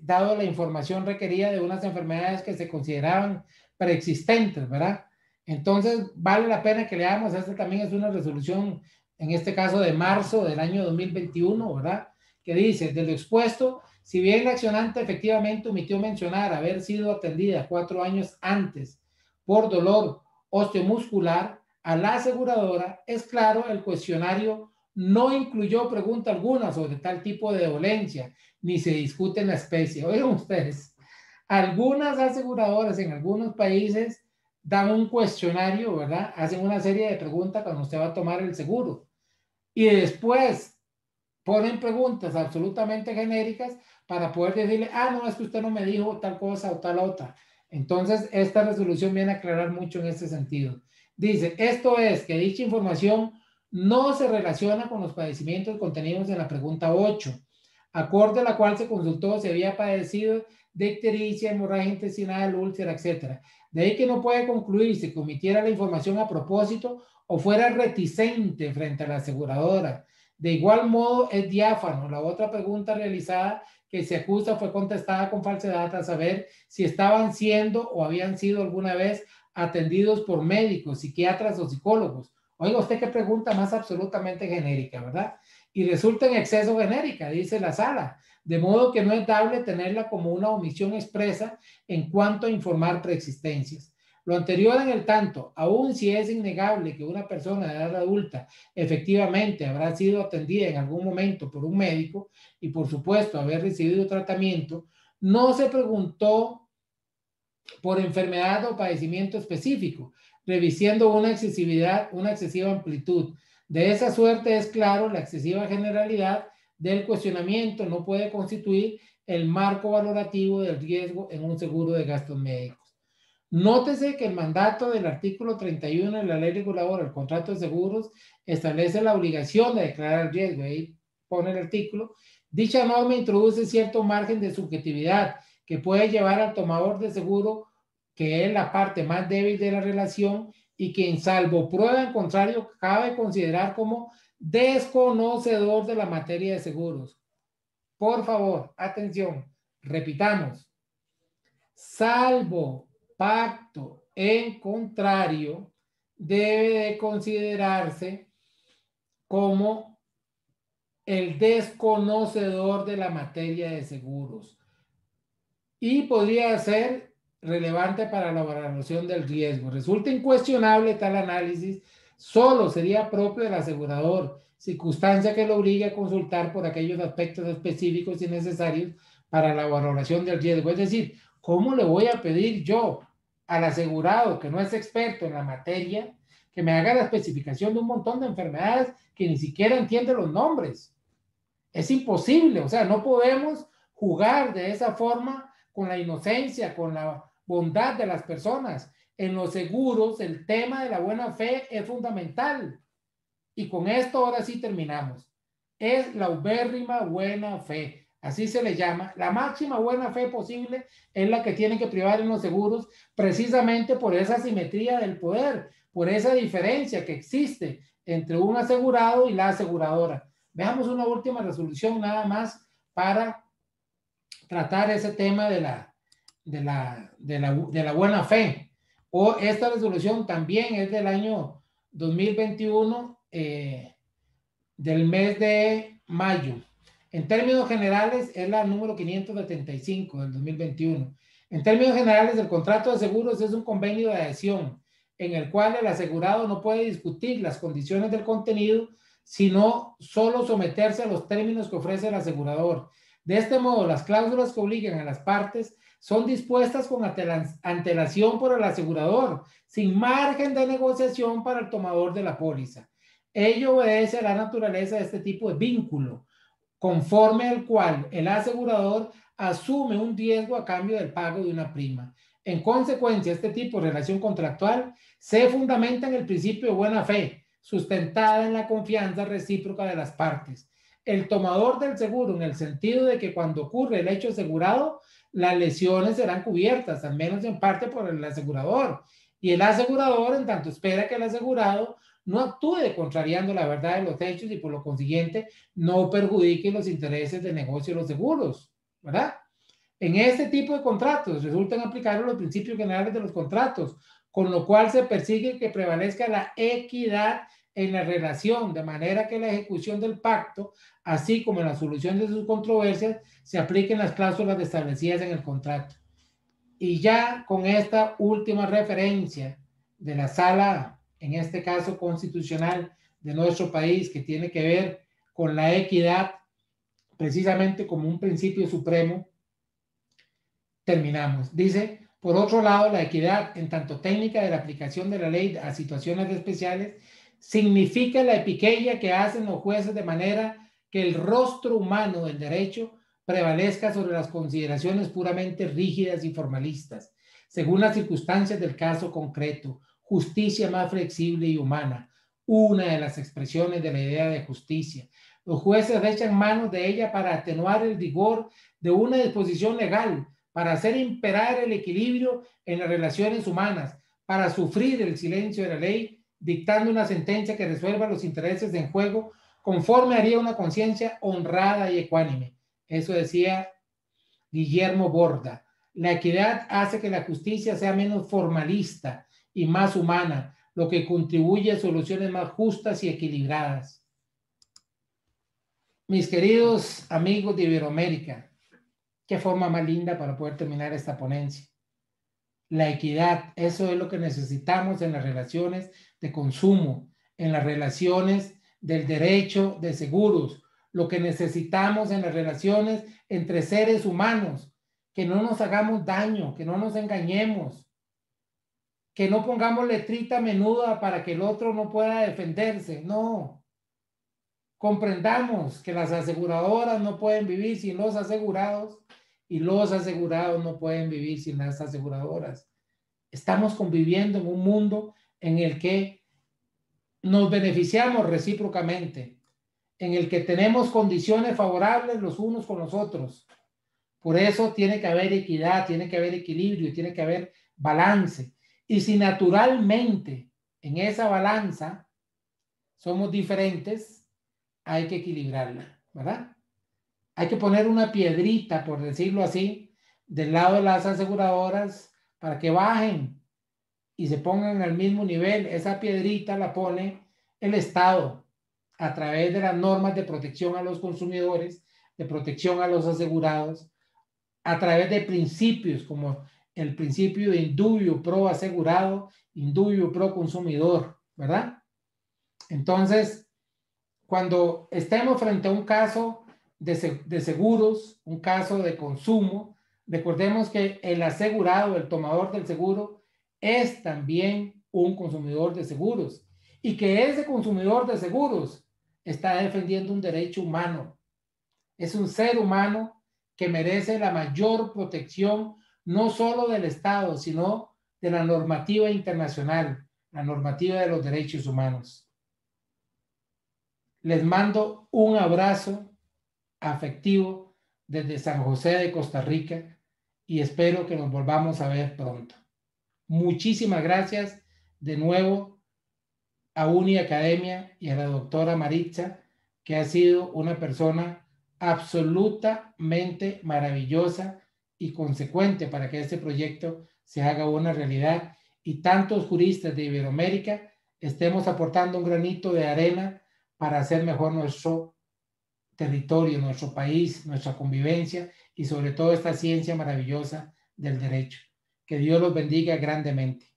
dado la información requerida de unas enfermedades que se consideraban preexistentes, ¿verdad? Entonces, vale la pena que leamos, esta también es una resolución, en este caso de marzo del año 2021, ¿verdad? Que dice, de lo expuesto, si bien la accionante efectivamente omitió mencionar haber sido atendida 4 años antes por dolor osteomuscular, a la aseguradora, es claro, el cuestionario no incluyó pregunta alguna sobre tal tipo de dolencia, ni se discute en la especie. Oigan ustedes, algunas aseguradoras en algunos países dan un cuestionario, ¿verdad? Hacen una serie de preguntas cuando usted va a tomar el seguro. Y después ponen preguntas absolutamente genéricas para poder decirle, ah, no, es que usted no me dijo tal cosa o tal otra. Entonces, esta resolución viene a aclarar mucho en este sentido. Dice, esto es que dicha información no se relaciona con los padecimientos contenidos en la pregunta 8, acorde a la cual se consultó si había padecido de ictericia, hemorragia intestinal, úlcera, etc. De ahí que no puede concluirse que omitiera la información a propósito o fuera reticente frente a la aseguradora. De igual modo, es diáfano. La otra pregunta realizada que se acusa fue contestada con falsedad a saber si estaban siendo o habían sido alguna vez atendidos por médicos, psiquiatras o psicólogos. Oiga, usted qué pregunta más absolutamente genérica, ¿verdad? Y resulta en exceso genérica, dice la sala, de modo que no es dable tenerla como una omisión expresa en cuanto a informar preexistencias. Lo anterior en el tanto, aun si es innegable que una persona de edad adulta efectivamente habrá sido atendida en algún momento por un médico y por supuesto haber recibido tratamiento, no se preguntó por enfermedad o padecimiento específico, revisiendo una excesiva amplitud. De esa suerte es claro, la excesiva generalidad del cuestionamiento no puede constituir el marco valorativo del riesgo en un seguro de gastos médicos. Nótese que el mandato del artículo 31 de la ley reguladora del contrato de seguros establece la obligación de declarar el riesgo. Ahí pone el artículo. Dicha norma introduce cierto margen de subjetividad que puede llevar al tomador de seguro, que es la parte más débil de la relación y que en salvo prueba en contrario cabe considerar como desconocedor de la materia de seguros. Por favor, atención, repitamos. Salvo pacto en contrario, debe de considerarse como el desconocedor de la materia de seguros y podría ser relevante para la valoración del riesgo. Resulta incuestionable tal análisis, solo sería propio del asegurador, circunstancia que lo obligue a consultar por aquellos aspectos específicos y necesarios para la valoración del riesgo. Es decir, ¿cómo le voy a pedir yo al asegurado que no es experto en la materia que me haga la especificación de un montón de enfermedades que ni siquiera entiende los nombres? Es imposible, o sea, no podemos jugar de esa forma con la inocencia, con la bondad de las personas. En los seguros, el tema de la buena fe es fundamental. Y con esto ahora sí terminamos. Es la ubérrima buena fe. Así se le llama. La máxima buena fe posible es la que tienen que privar en los seguros precisamente por esa asimetría del poder, por esa diferencia que existe entre un asegurado y la aseguradora. Veamos una última resolución nada más para tratar ese tema de la buena fe. O esta resolución también es del año 2021, del mes de mayo. En términos generales, es la número 575 del 2021. En términos generales, el contrato de seguros es un convenio de adhesión en el cual el asegurado no puede discutir las condiciones del contenido, sino solo someterse a los términos que ofrece el asegurador. De este modo, las cláusulas que obligan a las partes son dispuestas con antelación por el asegurador, sin margen de negociación para el tomador de la póliza. Ello obedece a la naturaleza de este tipo de vínculo, conforme al cual el asegurador asume un riesgo a cambio del pago de una prima. En consecuencia, este tipo de relación contractual se fundamenta en el principio de buena fe, sustentada en la confianza recíproca de las partes. El tomador del seguro, en el sentido de que cuando ocurre el hecho asegurado, las lesiones serán cubiertas, al menos en parte por el asegurador. Y el asegurador, en tanto espera que el asegurado no actúe contrariando la verdad de los hechos y por lo consiguiente no perjudique los intereses de negocio de los seguros, ¿verdad? En este tipo de contratos resultan aplicables los principios generales de los contratos, con lo cual se persigue que prevalezca la equidad en la relación, de manera que la ejecución del pacto, así como en la solución de sus controversias, se apliquen las cláusulas establecidas en el contrato. Y ya con esta última referencia de la sala, en este caso constitucional de nuestro país, que tiene que ver con la equidad, precisamente como un principio supremo, terminamos. Dice, por otro lado, la equidad, en tanto técnica de la aplicación de la ley a situaciones especiales, significa la epiqueia que hacen los jueces de manera que el rostro humano del derecho prevalezca sobre las consideraciones puramente rígidas y formalistas, según las circunstancias del caso concreto, justicia más flexible y humana, una de las expresiones de la idea de justicia. Los jueces echan manos de ella para atenuar el rigor de una disposición legal, para hacer imperar el equilibrio en las relaciones humanas, para sufrir el silencio de la ley, dictando una sentencia que resuelva los intereses en juego, conforme haría una conciencia honrada y ecuánime. Eso decía Guillermo Borda. La equidad hace que la justicia sea menos formalista y más humana, lo que contribuye a soluciones más justas y equilibradas. Mis queridos amigos de Iberoamérica, qué forma más linda para poder terminar esta ponencia. La equidad, eso es lo que necesitamos en las relaciones de consumo, en las relaciones del derecho de seguros, lo que necesitamos en las relaciones entre seres humanos, que no nos hagamos daño, que no nos engañemos, que no pongamos letrita menuda para que el otro no pueda defenderse, no. Comprendamos que las aseguradoras no pueden vivir sin los asegurados y los asegurados no pueden vivir sin las aseguradoras. Estamos conviviendo en un mundo en el que nos beneficiamos recíprocamente, en el que tenemos condiciones favorables los unos con los otros. Por eso tiene que haber equidad, tiene que haber equilibrio, tiene que haber balance. Y si naturalmente en esa balanza somos diferentes, hay que equilibrarla, ¿verdad? Hay que poner una piedrita, por decirlo así, del lado de las aseguradoras para que bajen y se pongan al mismo nivel. Esa piedrita la pone el Estado a través de las normas de protección a los consumidores, de protección a los asegurados, a través de principios como el principio de indubio pro asegurado, indubio pro consumidor, ¿verdad? Entonces, cuando estemos frente a un caso de seguros, un caso de consumo, recordemos que el asegurado, el tomador del seguro, es también un consumidor de seguros y que ese consumidor de seguros está defendiendo un derecho humano. Es un ser humano que merece la mayor protección, no solo del Estado, sino de la normativa internacional, la normativa de los derechos humanos. Les mando un abrazo afectivo desde San José de Costa Rica y espero que nos volvamos a ver pronto. Muchísimas gracias de nuevo a Uni Academia y a la doctora Maritza, que ha sido una persona absolutamente maravillosa y consecuente para que este proyecto se haga una realidad y tantos juristas de Iberoamérica estemos aportando un granito de arena para hacer mejor nuestro territorio, nuestro país, nuestra convivencia y sobre todo esta ciencia maravillosa del derecho. Que Dios los bendiga grandemente.